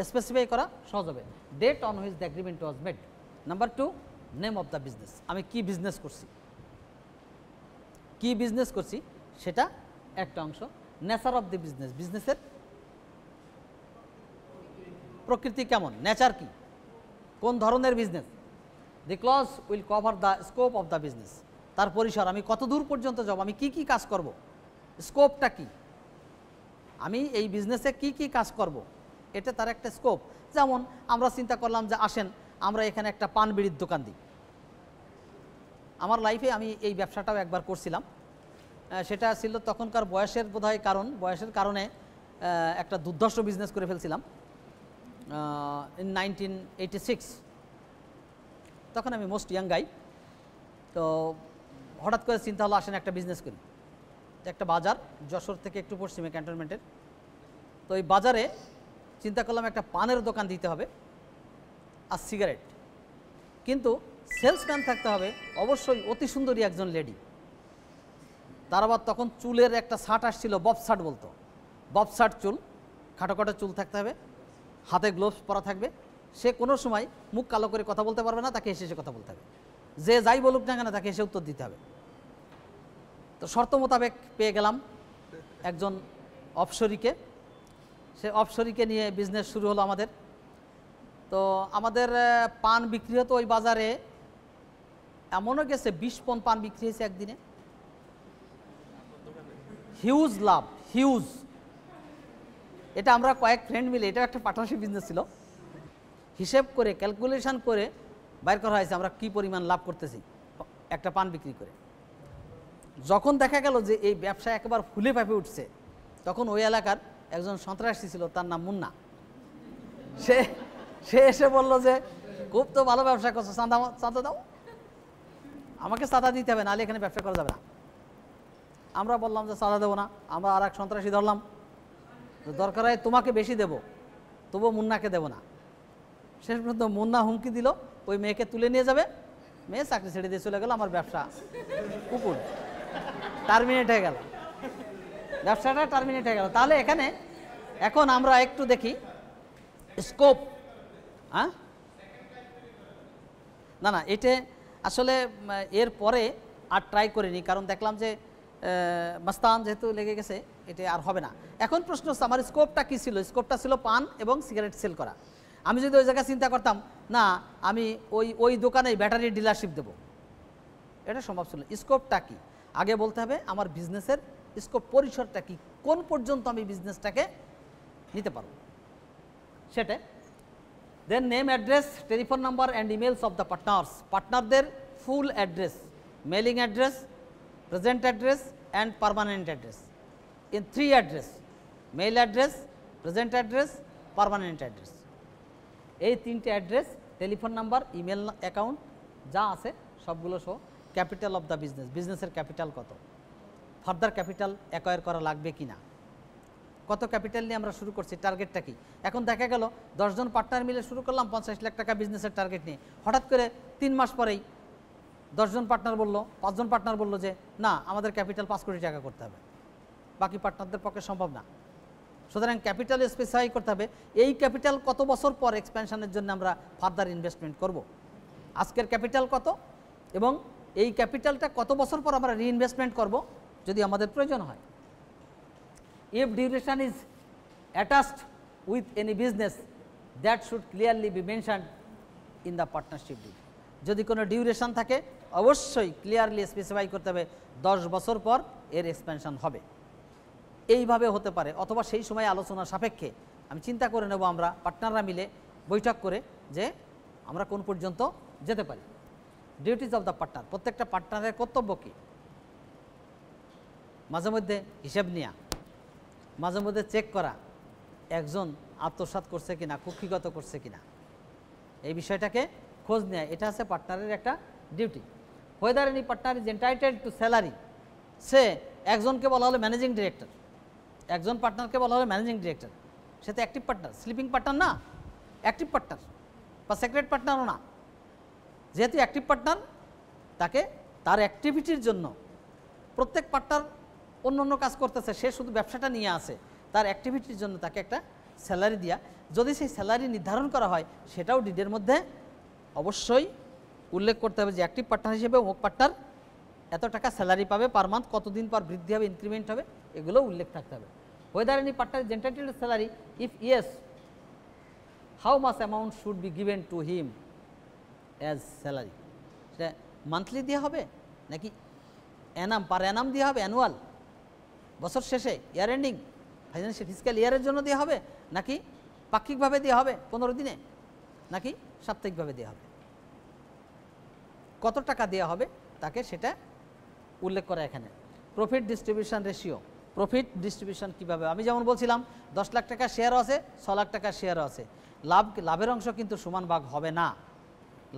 A: স্পেসিফাই করা সহজ হবে। Date on which the agreement was made. Number 2, name of the business. আমি কি বিজনেস করছি সেটা একটা অংশ। নেচার অফ দ্য বিজনেস, বিজনেসের প্রকৃতি কেমন, নেচার কি, কোন ধরনের business. The clause will cover the scope of the business. তার পরিসর, আমি কত দূর পর্যন্ত যাব, আমি কি কি কাজ করব, স্কোপটা কি, আমি এই বিজনেসে কি কি কাজ করব, এটা তার একটা স্কোপ। যেমন আমরা চিন্তা করলাম যে আসেন আমরা এখানে একটা পান বিড়ির দোকান দিই। আমার লাইফে আমি এই ব্যবসাটাও একবার করছিলাম। সেটা ছিল তখনকার বয়সের বোধহয় বয়সের কারণে একটা দুর্ধর্ষ বিজনেস করে ফেলছিলাম ইন 1986। তখন আমি মোস্ট ইয়াং গাই। তো হঠাৎ করে চিন্তা হলো আসেন একটা বিজনেস করি। একটা বাজার, যশোর থেকে একটু পশ্চিমে, ক্যান্টনমেন্টের। তো এই বাজারে চিন্তা করলাম একটা পানের দোকান দিতে হবে আর সিগারেট, কিন্তু সেলসম্যান থাকতে হবে অবশ্যই অতি সুন্দরী একজন লেডি। তার আবার তখন চুলের একটা শার্ট আসছিল, ববসার্ট বলতো, ববসার্ট চুল, খাটো চুল থাকতে হবে, হাতে গ্লোভস পরা থাকবে। সে কোনো সময় মুখ কালো করে কথা বলতে পারবে না, তাকে এসে কথা বলতে হবে। যে যাই বলুক না কেন তাকে এসে উত্তর দিতে হবে। তো শর্ত মোতাবেক পেয়ে গেলাম একজন অপসরীকে। সে অপসরীকে নিয়ে বিজনেস শুরু হলো আমাদের। তো আমাদের পান বিক্রি হতো ওই বাজারে, এমনও গেছে 20 পণ পান বিক্রি হয়েছে একদিনে। হিউজ লাভ, হিউজ। এটা আমরা কয়েক ফ্রেন্ড মিলে, এটা একটা পার্টনারশিপ বিজনেস ছিল, হিসেব করে ক্যালকুলেশন করে বাইর করা হয়েছে আমরা কি পরিমাণ লাভ করতেছি একটা পান বিক্রি করে। যখন দেখা গেল যে এই ব্যবসা একবার ফুলে ফাঁপে উঠছে, তখন ওই এলাকার একজন সন্ত্রাসী ছিল, তার নাম মুন্না। সে এসে বলল যে খুব তো ভালো ব্যবসা করছো, চাঁদা দাও। আমাকে চাঁদা দিতে হবে, নাহলে এখানে ব্যবসা করা যাবে না। আমরা বললাম যে চাঁদা দেবো না। আমরা আর এক সন্ত্রাসী ধরলাম, দরকার হয় তোমাকে বেশি দেবো, তবুও মুন্নাকে দেবো না। শেষ পর্যন্ত মুন্না হুমকি দিল ওই মেয়েকে তুলে নিয়ে যাবে। মেয়ে চাকরি ছেড়ে দিয়ে চলে গেল, আমার ব্যবসা কুকুর টার্মিনেট হয়ে গেল, ব্যবসাটা টার্মিনেট হয়ে গেল। তাহলে এখানে এখন আমরা একটু দেখি স্কোপ। হ্যাঁ, না এটা আসলে এর পরে আর ট্রাই করিনি, কারণ দেখলাম যে মাস্তান যেহেতু লেগে গেছে এটা আর হবে না। এখন প্রশ্ন হচ্ছে আমার স্কোপটা কী ছিল? স্কোপটা ছিল পান এবং সিগারেট সেল করা। আমি যদি ওই জায়গায় চিন্তা করতাম না আমি ওই দোকানেই ব্যাটারি ডিলারশিপ দেবো, এটা সম্ভব ছিল। স্কোপটা কি আগে বলতে হবে, আমার বিজনেসের স্কোপ পরিসরটা কি, কোন পর্যন্ত আমি বিজনেসটাকে নিতে পারবো সেটা। Then name, address, telephone number and emails of the partners, পার্টনারদের full address, mailing address, present address and permanent address. In 3 address, mail address, present address, permanent address. এই 3টে address, telephone number, email account যা আছে সবগুলো সহ capital of the business, বিজনেসের capital কত, further capital acquire করা লাগবে কি না, কত ক্যাপিটাল নিয়ে আমরা শুরু করছি, টার্গেটটা কি। এখন দেখা গেল 10 জন পার্টনার মিলে শুরু করলাম 50 লাখ টাকা বিজনেসের টার্গেট নিয়ে, হঠাৎ করে 3 মাস পরেই 10 জন পার্টনার বললো, 5 জন পার্টনার বললো যে না আমাদের ক্যাপিটাল 5 কোটি টাকা করতে হবে, বাকি পার্টনারদের পক্ষে সম্ভব না। সুতরাং ক্যাপিটাল স্পেসিফাই করতে হবে, এই ক্যাপিটাল কত বছর পর এক্সপ্যানশনের জন্য আমরা ফার্দার ইনভেস্টমেন্ট করব, আজকের ক্যাপিটাল কত এবং এই ক্যাপিটালটা কত বছর পর আমরা রিইনভেস্টমেন্ট করব যদি আমাদের প্রয়োজন হয়। If duration is attached with any business, that should clearly be mentioned in the partnership deed. যদি কোনো ডিউরেশন থাকে অবশ্যই ক্লিয়ারলি স্পেসিফাই করতে হবে 10 বছর পর এর এক্সপেনশন হবে। এইভাবে হতে পারে, অথবা সেই সময় আলোচনা সাপেক্ষে আমি চিন্তা করে নেব আমরা পার্টনাররা মিলে বৈঠক করে যে আমরা কোন পর্যন্ত যেতে পারি। ডিউটিজ অফ দ্য পার্টনার, প্রত্যেকটা পার্টনারের কর্তব্য কী, মাঝে মধ্যে হিসেব নেওয়া, মাঝে মধ্যে চেক করা একজন আত্মসাৎ করছে কিনা, কুক্ষিগত করছে কিনা, এই বিষয়টাকে খোঁজ নেয়, এটা আছে পার্টনারের একটা duty. Whether any partner is entitled to salary, সে একজনকে বলা হলো ম্যানেজিং ডিরেক্টর, একজন পার্টনারকে বলা হলো ম্যানেজিং ডিরেক্টর, সে তো অ্যাক্টিভ পার্টনার, স্লিপিং পার্টনার না, অ্যাক্টিভ পার্টনার বা সেক্রেট পার্টনারও না। যেহেতু অ্যাক্টিভ পার্টনার, তাকে তার অ্যাক্টিভিটির জন্য প্রত্যেক পার্টনার অন্য অন্য কাজ করতেছে, সে শুধু ব্যবসাটা নিয়ে আসে, তার অ্যাক্টিভিটির জন্য তাকে একটা স্যালারি দেওয়া, যদি সেই স্যালারি নির্ধারণ করা হয় সেটাও ডিডের মধ্যে অবশ্যই উল্লেখ করতে হবে যে অ্যাক্টিভ পার্টনার হিসেবে অমুক পার্টনার এত টাকা স্যালারি পাবে পার মান্থ, কতদিন পর বৃদ্ধি হবে, ইনক্রিমেন্ট হবে, এগুলো উল্লেখ থাকতে হবে। Whether any partner is entitled to salary, if yes how much amount should be given to him as salary, সেটা মান্থলি দেওয়া হবে নাকি অ্যানাম, পার অ্যানাম দেওয়া হবে, অ্যানুয়াল, বছর শেষে, ইয়ার এন্ডিং, ফাইন্যান্সিয়াল ফিসক্যাল ইয়ারের জন্য দেওয়া হবে, নাকি পাক্ষিকভাবে দেওয়া হবে 15 দিনে, নাকি সাপ্তাহিকভাবে দেওয়া হবে, কত টাকা দেওয়া হবে তাকে সেটা উল্লেখ করা এখানে। Profit distribution ratio, profit distribution কীভাবে, আমি যেমন বলছিলাম 10 লাখ টাকা শেয়ারও আছে, 6 লাখ টাকা শেয়ারও আছে, লাভের অংশ কিন্তু সমান ভাগ হবে না,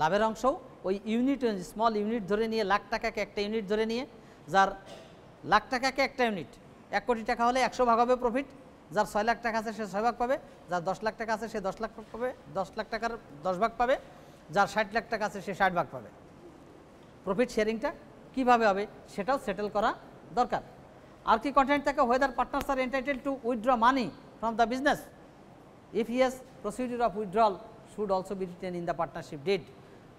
A: লাভের অংশও ওই ইউনিট, স্মল ইউনিট ধরে নিয়ে, লাখ টাকাকে একটা ইউনিট ধরে নিয়ে, যার লাখ টাকাকে একটা ইউনিট, 1 কোটি টাকা হলে 100 ভাগ হবে প্রফিট, যার 6 লাখ টাকা আছে সে 6 ভাগ পাবে, যার 10 লাখ টাকা আছে সে 10 লাখ পাবে, 10 লাখ টাকার 10 ভাগ পাবে, যার 60 লাখ টাকা আছে সে 60 ভাগ পাবে। প্রফিট শেয়ারিংটা কীভাবে হবে সেটাও সেটেল করা দরকার। আর কি কন্টেন্ট থাকে, whether partners are entitled to withdraw money from the business, if yes procedure of withdrawal should also be written in the partnership deed.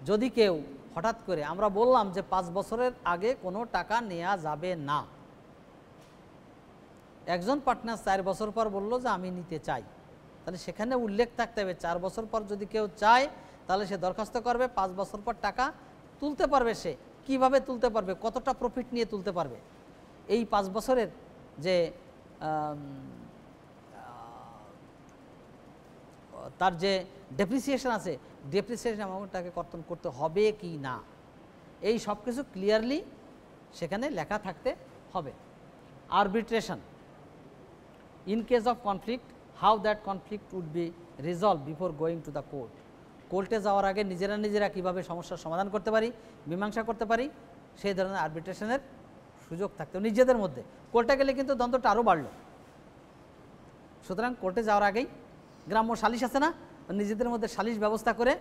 A: যদি কেউ হঠাৎ করে, আমরা বললাম যে 5 বছরের আগে কোনো টাকা নেওয়া যাবে না, একজন পার্টনার 4 বছর পর বললো যে আমি নিতে চাই, তাহলে সেখানে উল্লেখ থাকতে হবে 4 বছর পর যদি কেউ চায় তাহলে সে দরখাস্ত করবে, 5 বছর পর টাকা তুলতে পারবে, সে কিভাবে তুলতে পারবে, কতটা প্রফিট নিয়ে তুলতে পারবে, এই 5 বছরের যে তার যে ডেপ্রিসিয়েশন আছে, ডেপ্রিসিয়েশন অ্যামাউন্টটাকে কর্তন করতে হবে কি না, এই সব কিছু ক্লিয়ারলি সেখানে লেখা থাকতে হবে। Arbitration, in case of conflict, how that conflict would be resolve before going to the court, কোর্টে যাওয়ার আগে নিজেরা কীভাবে সমস্যার সমাধান করতে পারি, মীমাংসা করতে পারি, সেই ধরনের আরবিট্রেশনের সুযোগ থাকতে হবে নিজেদের মধ্যে। কোর্টে গেলে কিন্তু দ্বন্দ্বটা আরও বাড়ল, সুতরাং কোর্টে যাওয়ার আগেই গ্রাম্য সালিশ আছে না, নিজেদের মধ্যে সালিশ ব্যবস্থা করে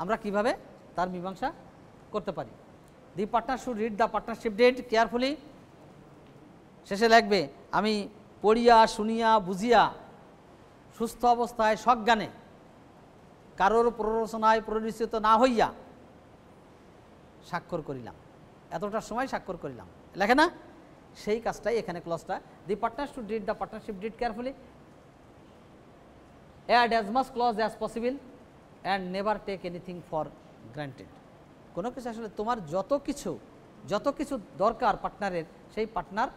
A: আমরা কিভাবে তার মীমাংসা করতে পারি। The partner should read the partnership deed carefully, শেষে লাগবে আমি পড়িয়া শুনিয়া বুঝিয়া সুস্থ অবস্থায় সজ্ঞানে কারোর প্ররোচনায় প্ররোচিত না হইয়া স্বাক্ষর করিলাম, এতটার সময় স্বাক্ষর করিলাম, লেখে না, সেই কাজটাই এখানে ক্লজটা, the partners to deed the partnership deed carefully, add as much clause as possible and never take anything for granted. কোনো কিছু আসলে তোমার যত কিছু দরকার পার্টনারের, সেই পার্টনার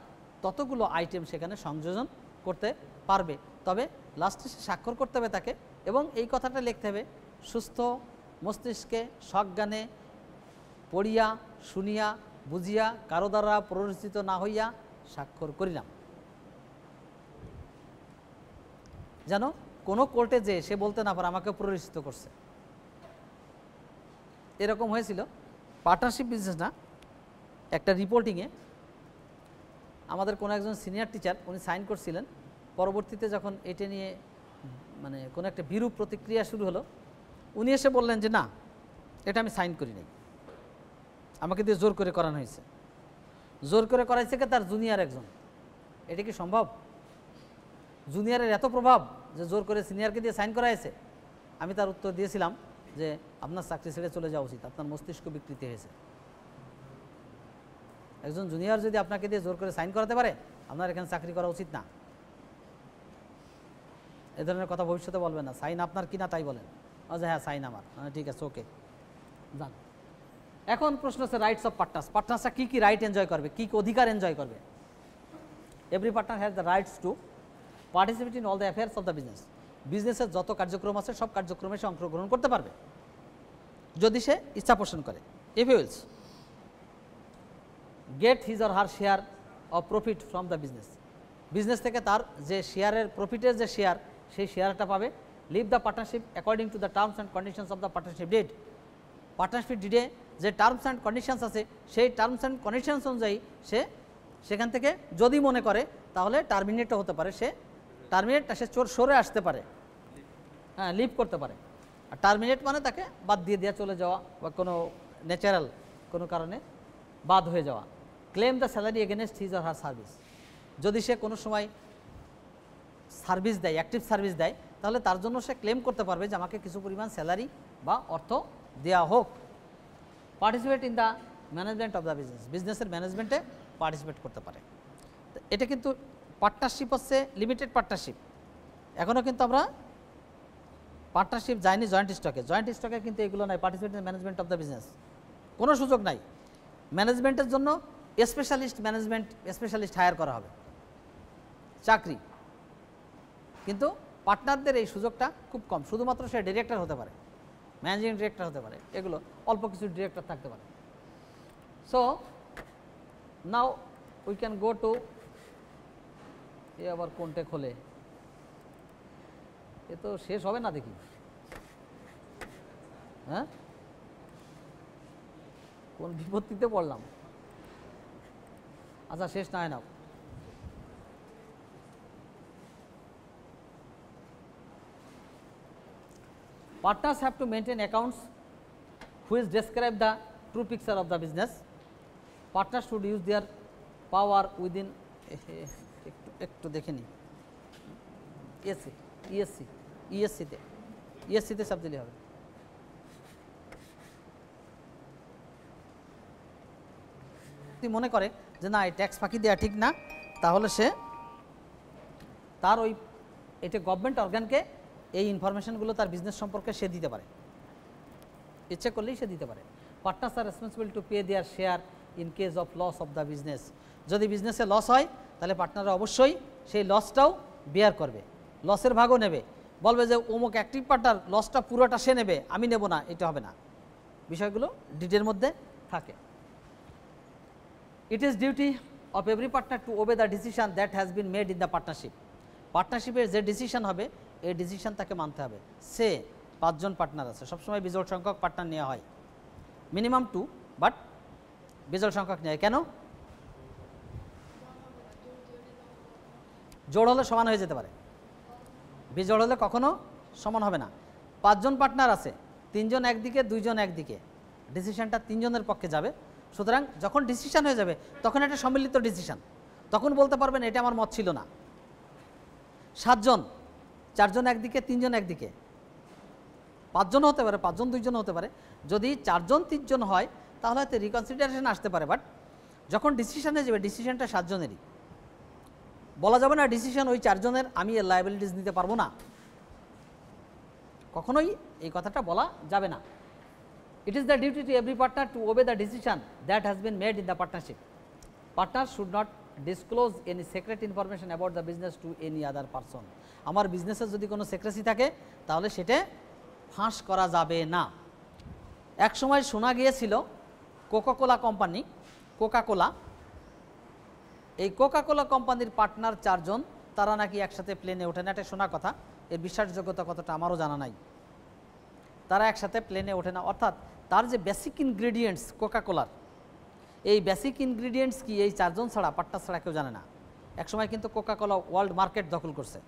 A: ততগুলো আইটেম সেখানে সংযোজন করতে পারবে, তবে লাস্টে সে স্বাক্ষর করতে হবে তাকে, এবং এই কথাটা লিখতে হবে সুস্থ মস্তিষ্কে সজ্ঞানে পড়িয়া শুনিয়া বুঝিয়া কারো দ্বারা প্ররোচিত না হইয়া স্বাক্ষর করিলাম। যেন কোনো কোর্টে যে সে বলতে না পারে আমাকে প্ররোচিত করছে। এরকম হয়েছিল পার্টনারশিপ বিজনেস না, একটা রিপোর্টিংয়ে আমাদের কোনো একজন সিনিয়র টিচার উনি সাইন করছিলেন, পরবর্তীতে যখন এটা নিয়ে মানে কোনো একটা বিরূপ প্রতিক্রিয়া শুরু হলো, উনি এসে বললেন যে না এটা আমি সাইন করি নাই, আমাকে দিয়ে জোর করে করানো হয়েছে। জোর করে করাইছে কে? তার জুনিয়র একজন। এটা কি সম্ভব? জুনিয়রের এত প্রভাব যে জোর করে সিনিয়রকে দিয়ে সাইন করাইছে? আমি তার উত্তর দিয়েছিলাম যে আপনার চাকরি ছেড়ে চলে যাওয়া উচিত, আপনার মস্তিষ্ক বিকৃতি হয়েছে। একজন জুনিয়র যদি আপনাকে দিয়ে জোর করে সাইন করাতে পারে, আপনার এখানে চাকরি করা উচিত না। এ ধরনের কথা ভবিষ্যতে বলবেন না। সাইন আপনার কিনা তাই বলেন, আচ্ছা হ্যাঁ সাইন আমার, ঠিক আছে ওকে যান। এখন প্রশ্ন হচ্ছে রাইটস অফ পার্টনার্স। পার্টনার্সরা কী কী রাইট এনজয় করবে, কী কী অধিকার এনজয় করবে? Every partner has the rights to participate in all the affairs of the business. বিজনেসের যত কার্যক্রম আছে সব কার্যক্রমে সে অংশগ্রহণ করতে পারবে যদি সে ইচ্ছা পোষণ করে। If he wills get his or her share of profit from the business, business থেকে তার যে শেয়ারের প্রফিটের যে শেয়ার, সেই শেয়ারটা পাবে। Leave the partnership according to the terms and conditions of the partnership deed, partnership ডিডে যে টার্মস অ্যান্ড কন্ডিশনস আছে সেই টার্মস অ্যান্ড কন্ডিশনস অনুযায়ী সে সেখান থেকে যদি মনে করে তাহলে টার্মিনেটও হতে পারে, সে টার্মিনেটটা সে সরে আসতে পারে, হ্যাঁ লিভ করতে পারে। আর টার্মিনেট মানে তাকে বাদ দিয়ে দেওয়া, চলে যাওয়া বা কোনো ন্যাচারাল কোনো কারণে বাদ হয়ে যাওয়া। Claim the salary against his or her service, যদি সে কোনো সময় সার্ভিস দেয়, অ্যাক্টিভ সার্ভিস দেয়, তাহলে তার জন্য সে ক্লেম করতে পারবে যে আমাকে কিছু পরিমাণ স্যালারি বা অর্থ দেওয়া হোক। Participate in the management of the business, বিজনেসের ম্যানেজমেন্টে পার্টিসিপেট করতে পারে। এটা কিন্তু পার্টনারশিপ হচ্ছে লিমিটেড পার্টনারশিপ। এখনও কিন্তু আমরা পার্টনারশিপ যায়নি জয়েন্ট স্টকে। জয়েন্ট স্টকে কিন্তু এগুলো নাই, participate in management of the business কোনো সুযোগ নাই। ম্যানেজমেন্টের জন্য স্পেশালিস্ট হায়ার করা হবে, চাকরি। কিন্তু পার্টনারদের এই সুযোগটা খুব কম, শুধুমাত্র সে ডিরেক্টর হতে পারে, ম্যানেজিং ডিরেক্টর হতে পারে, এগুলো অল্প কিছু ডিরেক্টর থাকতে পারে। So now we can go to, এ আবার কোনটা খোলে, এ তো শেষ হবে না দেখি, হ্যাঁ কোন বিপত্তিতে পড়লাম। আচ্ছা শেষ না হয় না। Partners have to maintain accounts which describe the true picture of the business. Partners should use their power within একটু দেখে নি ইএসসিতে সব দিলে হবে। যদি মনে করে যে না এই ট্যাক্স ফাঁকি দেওয়া ঠিক না, তাহলে সে তার ওই এটা গভর্নমেন্ট অর্গানকে এই ইনফরমেশনগুলো তার বিজনেস সম্পর্কে সে দিতে পারে, ইচ্ছে করলেই সে দিতে পারে। Partners are responsible to pay their share in case of loss of the business, যদি বিজনেসে লস হয় তাহলে পার্টনাররা অবশ্যই সেই লসটাও বেয়ার করবে, লসের ভাগও নেবে। বলবে যে অমুক অ্যাক্টিভ পার্টনার লসটা পুরোটা সে নেবে, আমি নেব না, এটা হবে না। বিষয়গুলো ডিটের মধ্যে থাকে। It is duty of every partner to obey the decision that has been made in the partnership, পার্টনারশিপের যে ডিসিশন হবে এই ডিসিশন তাকে মানতে হবে। সে 5 জন পার্টনার আছে, সবসময় বিজোড় সংখ্যক পার্টনার নেওয়া হয়, মিনিমাম 2, বাট বিজোড় সংখ্যক নেয়। কেন? জোড় হলে সমান হয়ে যেতে পারে, বিজোড় হলে কখনো সমান হবে না। 5 জন পার্টনার আছে, 3 জন একদিকে 2 জন একদিকে, ডিসিশনটা 3 জনের পক্ষে যাবে। সুতরাং যখন ডিসিশন হয়ে যাবে তখন একটা সম্মিলিত ডিসিশন, তখন বলতে পারবেন এটা আমার মত ছিল না। 7 জন, 4 জন একদিকে 3 জন একদিকে, 5 জন হতে পারে, 5 জন 2 জন হতে পারে। যদি 4 জন 3 জন হয় তাহলে হয়তো রিকনসিডারেশন আসতে পারে, বাট যখন ডিসিশনে যাবে ডিসিশনটা 7 জনেরই, বলা যাবে না ডিসিশন ওই 4 জনের, আমি এর লায়াবিলিটিস নিতে পারবো না, কখনোই এই কথাটা বলা যাবে না। It is the duty to every partner to obey the decision that has been made in the partnership. Partner should not disclose any secret information about the business to any other person. আমার বিজনেসের যদি কোনো secrecy থাকে তাহলে সেটা ফাঁস করা যাবে না। এক সময় শোনা গিয়েছিল কোকাকোলা কোম্পানি, কোকাকোলা, এই কোকাকোলা কোম্পানির পার্টনার 4 জন, তারা নাকি একসাথে প্লেনে ওঠে না। এটা শোনা কথা, এর বিশ্বাসযোগ্যতা কতটা আমারও জানা নাই। তারা একসাথে প্লেনে ওঠে না, অর্থাৎ তার যে বেসিক ইনগ্রেডিয়েন্টস কোকাকোলার, এই বেসিক ইনগ্রেডিয়েন্টস কি এই 4 জন ছাড়া, পার্টনার ছাড়া কেউ জানে না। একসময় কিন্তু কোকাকোলা ওয়ার্ল্ড মার্কেট দখল করছে,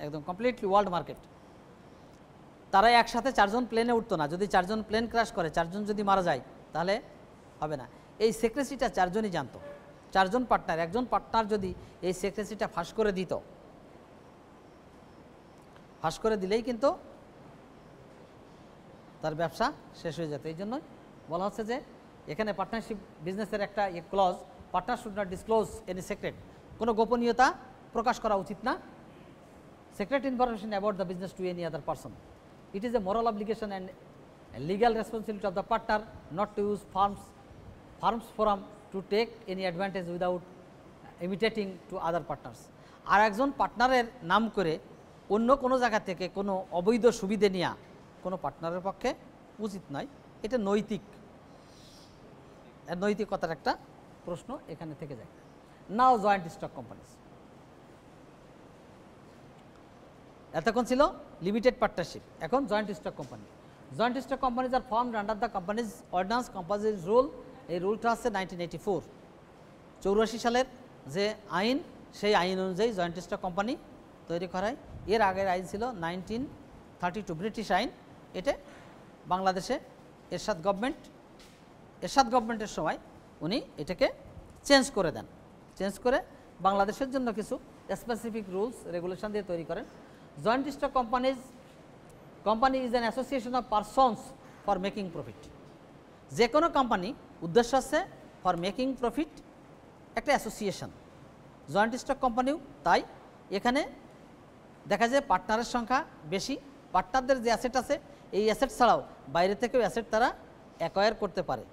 A: একদম কমপ্লিটলি ওয়ার্ল্ড মার্কেট। তারা একসাথে 4 জন প্লেনে উঠতো না। যদি 4 জন প্লেন ক্র্যাশ করে, 4 জন যদি মারা যায় তাহলে হবে না। এই সিক্রেসিটা 4 জনই জানতো, 4 জন পার্টনার। একজন পার্টনার যদি এই সিক্রেসিটা ফাঁস করে দিত, ফাঁস করে দিলেই কিন্তু তার ব্যবসা শেষ হয়ে যেত। এই জন্যই বলা হচ্ছে যে এখানে পার্টনারশিপ বিজনেসের একটা clause, partner should not disclose any secret, কোনো গোপনীয়তা প্রকাশ করা উচিত না। Secret information about the business to any other person. It is a moral obligation and a legal responsibility of the partner not to use firm's forum to take any advantage without imitating to other partners. আর একজন পার্টনারের নাম করে অন্য কোনো জায়গা থেকে কোনো অবৈধ সুবিধে নেওয়া কোনো পার্টনারের পক্ষে উচিত নয়। এটা নৈতিক, নৈতিকতার একটা প্রশ্ন এখানে থেকে যায়। নাও জয়েন্ট স্টক কোম্পানিজ। এতক্ষণ ছিল লিমিটেড পার্টনারশিপ, এখন joint stock company. Joint stock companies are formed under the companies ordinance composite rule. এই রুলটা হচ্ছে 1984, 84 সালের যে আইন, সেই আইন অনুযায়ী জয়েন্ট স্টক কোম্পানি তৈরি করায়। এর আগের আইন ছিল 1932 ব্রিটিশ আইন। এটা বাংলাদেশে এরশাদ গভর্নমেন্টের সময় উনি এটাকে চেঞ্জ করে দেন, চেঞ্জ করে বাংলাদেশের জন্য কিছু স্পেসিফিক রুলস রেগুলেশন দিয়ে তৈরি করেন। Joint stock company is an association of persons for making profit. যে কোনো কোম্পানি উদ্দেশ্য আছে ফর মেকিং প্রফিট, একটা অ্যাসোসিয়েশন। জয়েন্ট স্টক কোম্পানিও তাই। এখানে দেখা যায় পার্টনারের সংখ্যা বেশি, পার্টনারদের যে অ্যাসেট আছে এই অ্যাসেট ছাড়াও বাইরে থেকেও অ্যাসেট তারা অ্যাকোয়ার করতে পারে,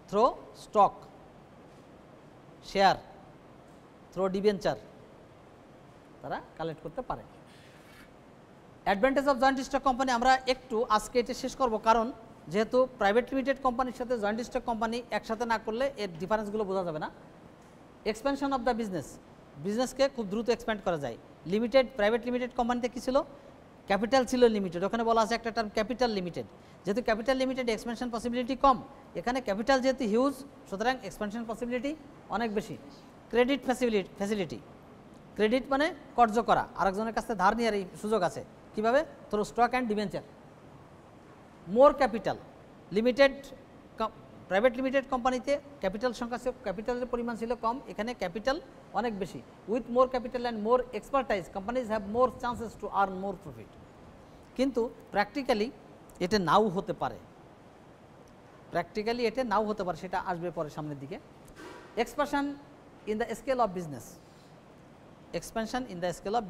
A: through stock, share, through debenture তারা কালেক্ট করতে পারে। Advantage of joint stock company আমরা একটু আজকে এটা শেষ করব, কারণ যেহেতু প্রাইভেট লিমিটেড কোম্পানির সাথে জয়েন্ট স্টক কোম্পানি একসাথে না করলে এর ডিফারেন্সগুলো বোঝা যাবে না। এক্সপ্যানশন অফ দ্য বিজনেসকে খুব দ্রুত এক্সপ্যান্ড করা যায়। প্রাইভেট লিমিটেড কোম্পানিতে কী ছিল, ক্যাপিটাল ছিল লিমিটেড, ওখানে বলা আছে একটা টার্ম ক্যাপিটাল লিমিটেড। যেহেতু ক্যাপিটাল লিমিটেড এক্সপ্যানশন পসিবিলিটি কম, এখানে ক্যাপিটাল যেহেতু হিউজ, সুতরাং এক্সপ্যানশন পসিবিলিটি অনেক বেশি। ক্রেডিট ফ্যাসিলিটি, ক্রেডিট মানে কর্জ করা, আরেকজনের কাছে ধার নেওয়ার এই সুযোগ আছে। কীভাবে? Through stock and debenture. More capital private limited কোম্পানিতে ক্যাপিটালের পরিমাণ ছিল কম, এখানে ক্যাপিটাল অনেক বেশি। With more capital and more expertise companies have more chances to earn more profit. কিন্তু প্র্যাকটিক্যালি এটা নাও হতে পারে, সেটা আসবে পরে সামনের দিকে। Expansion in the scale of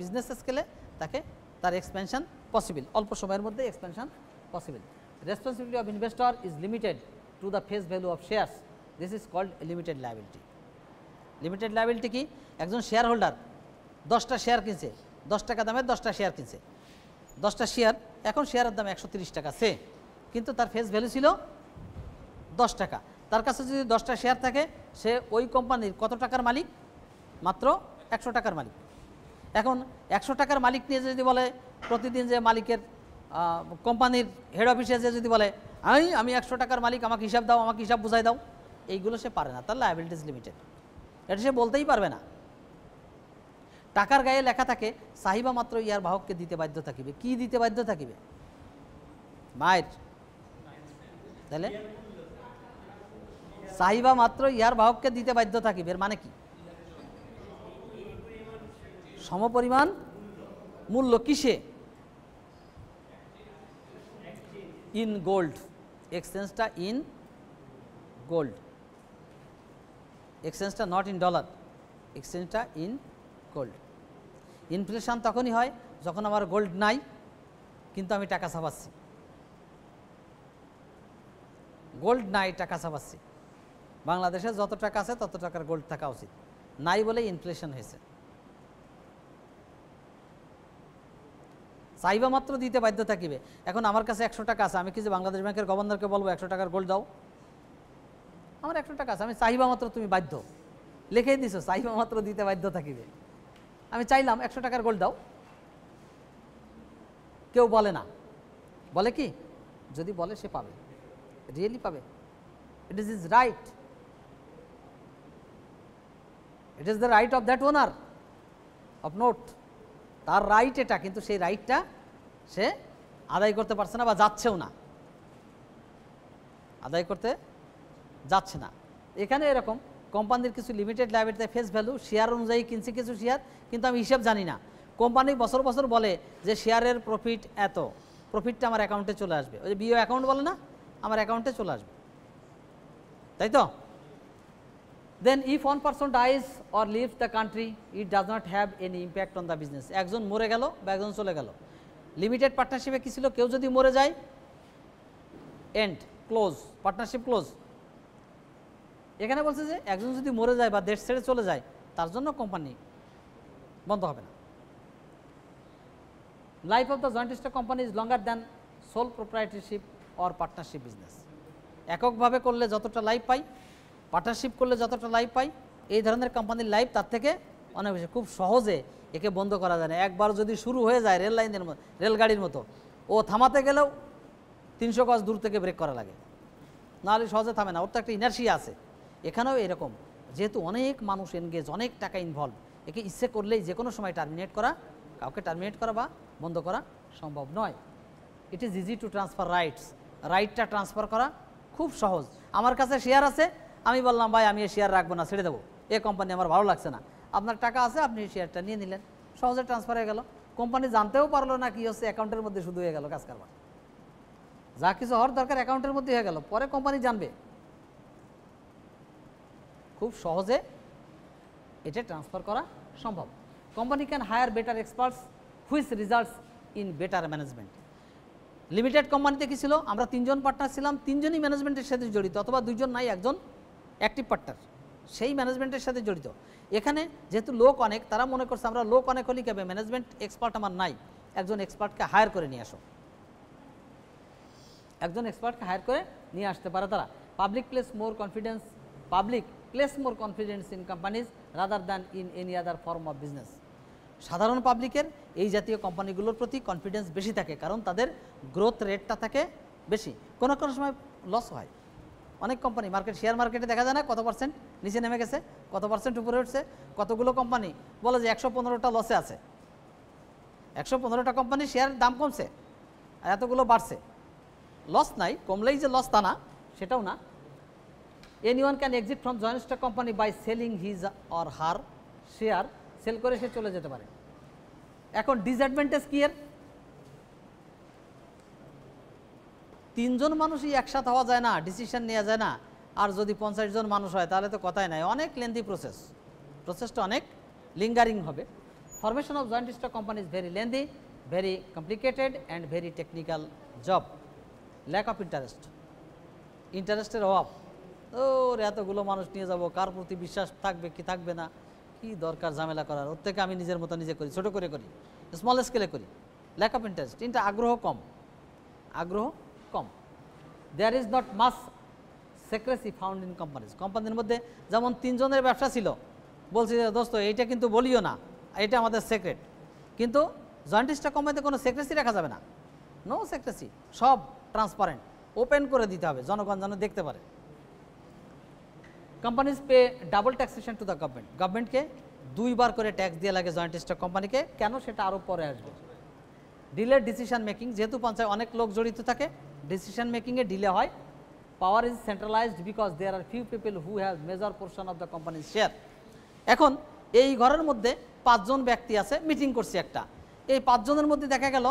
A: business, স্কেলে তার এক্সপ্যানশন পসিবল, অল্প সময়ের মধ্যে expansion possible. Responsibility of investor is limited to the face value of shares, this is called limited liability. Limited liability কি? একজন শেয়ার হোল্ডার 10টা শেয়ার কিনছে, 10 টাকা দামের 10টা শেয়ার কিনছে, 10টা শেয়ার, এখন শেয়ারের দাম 130 টাকা সে, কিন্তু তার ফেস ভ্যালু ছিল 10 টাকা। তার কাছে যদি 10টা শেয়ার থাকে, সে ওই কোম্পানির কত টাকার মালিক? মাত্র 100 টাকার মালিক। এখন 100 টাকার মালিক নিয়ে যদি বলে প্রতিদিন যে মালিকের কোম্পানির হেড অফিসে যে যদি বলে আমি 100 টাকার মালিক, আমাকে হিসাব দাও, আমাকে হিসাব বুঝাই দাও, এইগুলো সে পারে না, তার লায়াবিলিটিস লিমিটেড, এটা সে বলতেই পারবে না। টাকার গায়ে লেখা থাকে চাহিবা মাত্র ইয়ার বাহককে দিতে বাধ্য থাকিবে। কি দিতে বাধ্য থাকিবে? মায়ের। তাহলে চাহিবা মাত্র ইয়ার বাহককে দিতে বাধ্য থাকিবে, এর মানে কি? সমপরিমাণ মূল্য কিসে? ইন গোল্ড, এক্সচেঞ্জটা ইন গোল্ড। এক্সচেঞ্জটা নট ইন ডলার, এক্সচেঞ্জটা ইন গোল্ড। ইনফ্লেশন তখনই হয় যখন আমার গোল্ড নাই কিন্তু আমি টাকা ছাপাচ্ছি, গোল্ড নাই টাকা ছাপাচ্ছি। বাংলাদেশে যত টাকা আছে তত টাকার গোল্ড থাকা উচিত, নাই বলে ইনফ্লেশন হয়েছে। চাইবা মাত্র দিতে বাধ্য থাকিবে। এখন আমার কাছে 100 টাকা আছে, আমি কি যে বাংলাদেশ ব্যাংকের গভর্নরকে বলবো 100 টাকার গোল্ড দাও? আমার 100 টাকা আছে, আমি চাইবা মাত্র তুমি বাধ্য, লিখেই দিছো চাইবা মাত্র দিতে বাধ্য থাকিবে। আমি চাইলাম 100 টাকার গোল্ড দাও, কেউ বলে না। বলে কি? যদি বলে সে পাবে, রিয়েলি পাবে। It is is right, it is the right of that owner of note. তার রাইট এটা, কিন্তু সেই রাইটটা সে আদায় করতে পারছে না বা যাচ্ছেও না, আদায় করতে যাচ্ছে না। এখানে এরকম কোম্পানির কিছু limited liability face value share অনুযায়ী কিনছি কিছু শেয়ার, কিন্তু আমি হিসাব জানি না। কোম্পানি বছর বছর বলে যে শেয়ারের প্রফিট এত, প্রফিটটা আমার অ্যাকাউন্টে চলে আসবে। ওই যে বিও অ্যাকাউন্ট বলে না, আমার অ্যাকাউন্টে চলে আসবে, তাই তো? Then if one person dies or leaves the country it does not have any impact on the business. একজন মরে গেল বা একজন চলে গেল, লিমিটেড পার্টনারশিপে কী ছিল? কেউ যদি মরে যায়, এন্ড, ক্লোজ, পার্টনারশিপ ক্লোজ। এখানে বলছে যে একজন যদি মরে যায় বা দেশ ছেড়ে চলে যায়, তার জন্য কোম্পানি বন্ধ হবে না। Life of the joint stock company is longer than sole proprietorship or partnership business. এককভাবে করলে যতটা লাইফ পাই, পার্টনারশিপ করলে যতটা লাইফ পাই, এই ধরনের কোম্পানির লাইফ তার থেকে অনেক বেশি। খুব সহজে একে বন্ধ করা যায় না। একবার যদি শুরু হয়ে যায় রেল লাইনের মতো, রেলগাড়ির মতো, ও থামাতে গেলেও 300 গজ দূর থেকে ব্রেক করা লাগে, নাহলে সহজে থামে না। ওর তো একটা ইনার্সিয়া আছে। এখানেও এরকম, যেহেতু অনেক মানুষ এনগেজ, অনেক টাকা ইনভলভ, একে ইচ্ছে করলেই যে কোনো সময় টার্মিনেট করা, কাউকে টার্মিনেট করা বা বন্ধ করা সম্ভব নয়। It is easy to transfer rights. রাইটটা ট্রান্সফার করা খুব সহজ। আমার কাছে শেয়ার আছে, আমি বললাম ভাই আমি এই শেয়ার রাখবো না, ছেড়ে দেবো, এ কোম্পানি আমার ভালো লাগছে না। আপনার টাকা আছে, আপনি শেয়ারটা নিয়ে নিলেন, সহজে ট্রান্সফার হয়ে গেল। কোম্পানি জানতেও পারলো না কি হচ্ছে, অ্যাকাউন্টের মধ্যে শুধু হয়ে গেল কাজ কারবার। যা কিছু হওয়ার দরকার অ্যাকাউন্টের মধ্যে হয়ে গেল, পরে কোম্পানি জানবে। খুব সহজে এটা ট্রান্সফার করা সম্ভব। Company can hire better experts which results in better management. Limited কোম্পানিতে কী ছিল? আমরা 3 জন পার্টনার ছিলাম, 3 জনই ম্যানেজমেন্টের সাথে জড়িত, অথবা 2 জন নাই, একজন অ্যাক্টিভ পার্টনার, সেই ম্যানেজমেন্টের সাথে জড়িত। এখানে যেহেতু লোক অনেক, তারা মনে করছে আমরা লোক অনেক হলেই কেবে, ম্যানেজমেন্ট এক্সপার্ট আমার নাই, একজন এক্সপার্টকে হায়ার করে নিয়ে আসো, একজন এক্সপার্টকে হায়ার করে নিয়ে আসতে পারে তারা। Public place more confidence, public place more confidence in companies rather than in any other form of business. সাধারণ পাবলিকের এই জাতীয় কোম্পানিগুলোর প্রতি কনফিডেন্স বেশি থাকে, কারণ তাদের গ্রোথ রেটটা থাকে বেশি। কোনো কোনো সময় লস হয়। অনেক কোম্পানি মার্কেট, শেয়ার মার্কেটে দেখা যায় না কত পার্সেন্ট নিচে নেমে গেছে, কত পার্সেন্ট উপরে উঠছে। কতগুলো কোম্পানি বলে যে 115টা লসে আছে, 115টা কোম্পানির শেয়ার দাম কমছে আর এতগুলো বাড়ছে। লস নাই, কমলেই যে লস তা না, সেটাও না। Anyone can exit from joint stock company by selling his or her share, sell করে সে চলে যেতে পারে। এখন ডিসঅ্যাডভান্টেজ কি এর? 3 জন মানুষই একসাথে হওয়া যায় না, ডিসিশন নেওয়া যায় না। আর যদি 50 জন মানুষ হয় তাহলে তো কথাই নাই, অনেক লেন্দি প্রসেসটা অনেক লিঙ্গারিং হবে। Formation of joint stock company is very lengthy, very complicated and very technical job. Lack of interest, ইন্টারেস্টের অভাব। ওর এতগুলো মানুষ নিয়ে যাব, কার প্রতি বিশ্বাস থাকবে কি থাকবে না, কি দরকার ঝামেলা করার, ওর থেকে আমি নিজের মতো নিজে করি, ছোটো করে করি, স্মল স্কেলে করি। ল্যাক অফ ইন্টারেস্ট, এটা আগ্রহ কম, আগ্রহ কম। There is not much secrecy found in companies. কোম্পানির মধ্যে যেমন 3 জনের ব্যবসা ছিল, বলছি যে দোস্ত এইটা কিন্তু বলিও না, এটা আমাদের সিক্রেট। কিন্তু জয়েন্ট স্টক কোম্পানিতে কোনো সিক্রেসি রাখা যাবে না, নো সিক্রেসি, সব ট্রান্সপারেন্ট, ওপেন করে দিতে হবে, জনগণ যেন দেখতে পারে। Companies pay double taxation to the government. গভর্নমেন্টকে 2 বার করে ট্যাক্স দিয়ে লাগে জয়েন্ট স্টক কোম্পানিকে। কেন? সেটা আরও পরে আসবে। ডিলেড ডিসিশন মেকিং, যেহেতু পঞ্চায়েত অনেক লোক জড়িত থাকে, ডিসিশন মেকিংয়ে ডিলে হয়। Power is centralised because there are few people who have major portion of the company's share. এখন এই ঘরের মধ্যে 5 জন ব্যক্তি আছে, মিটিং করছে একটা, এই 5 জনের মধ্যে দেখা গেল,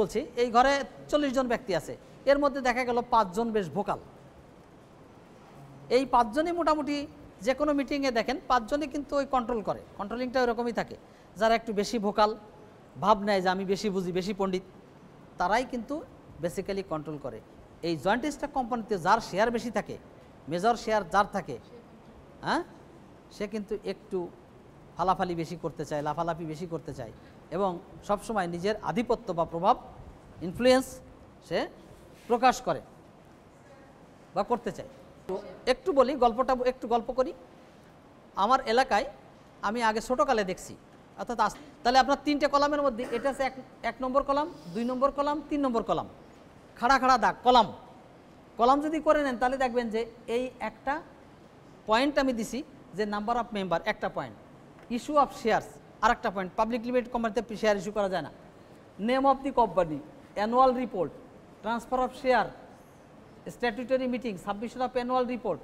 A: বলছি এই ঘরে 40 জন ব্যক্তি আছে, এর মধ্যে দেখা গেল 5 জন বেশ ভোকাল। এই 5 জনই মোটামুটি যে কোনো মিটিংয়ে দেখেন 5 জনই কিন্তু ওই কন্ট্রোল করে, কন্ট্রোলিংটা ওরকমই থাকে। যারা একটু বেশি ভোকাল, ভাব নেয় যে আমি বেশি বুঝি, বেশি পণ্ডিত, তারাই কিন্তু বেসিক্যালি কন্ট্রোল করে। এই জয়েন্ট স্টক কোম্পানিতে যার শেয়ার বেশি থাকে, মেজর শেয়ার যার থাকে, হ্যাঁ, সে কিন্তু একটু ফালাফালি বেশি করতে চায়, লাফালাফি বেশি করতে চায় এবং সবসময় নিজের আধিপত্য বা প্রভাব, ইনফ্লুয়েন্স সে প্রকাশ করে বা করতে চায়। তো একটু বলি, একটু গল্প করি। আমার এলাকায় আমি আগে ছোটোকালে দেখছি, অর্থাৎ তাহলে আপনার 3টে কলামের মধ্যে এটা হচ্ছে এক নম্বর কলাম, 2 নম্বর কলাম, 3 নম্বর কলাম, খাড়া খাড়া দাগ কলাম যদি করে নেন তাহলে দেখবেন যে এই একটা পয়েন্ট আমি দিছি যে নাম্বার অফ মেম্বার একটা পয়েন্ট, ইস্যু অফ শেয়ারস আর একটা পয়েন্ট, পাবলিক লিমিটেড কোম্পানিতে শেয়ার ইস্যু করা যায় না, name of the company, annual report, transfer of share, statutory meeting, submission of annual report.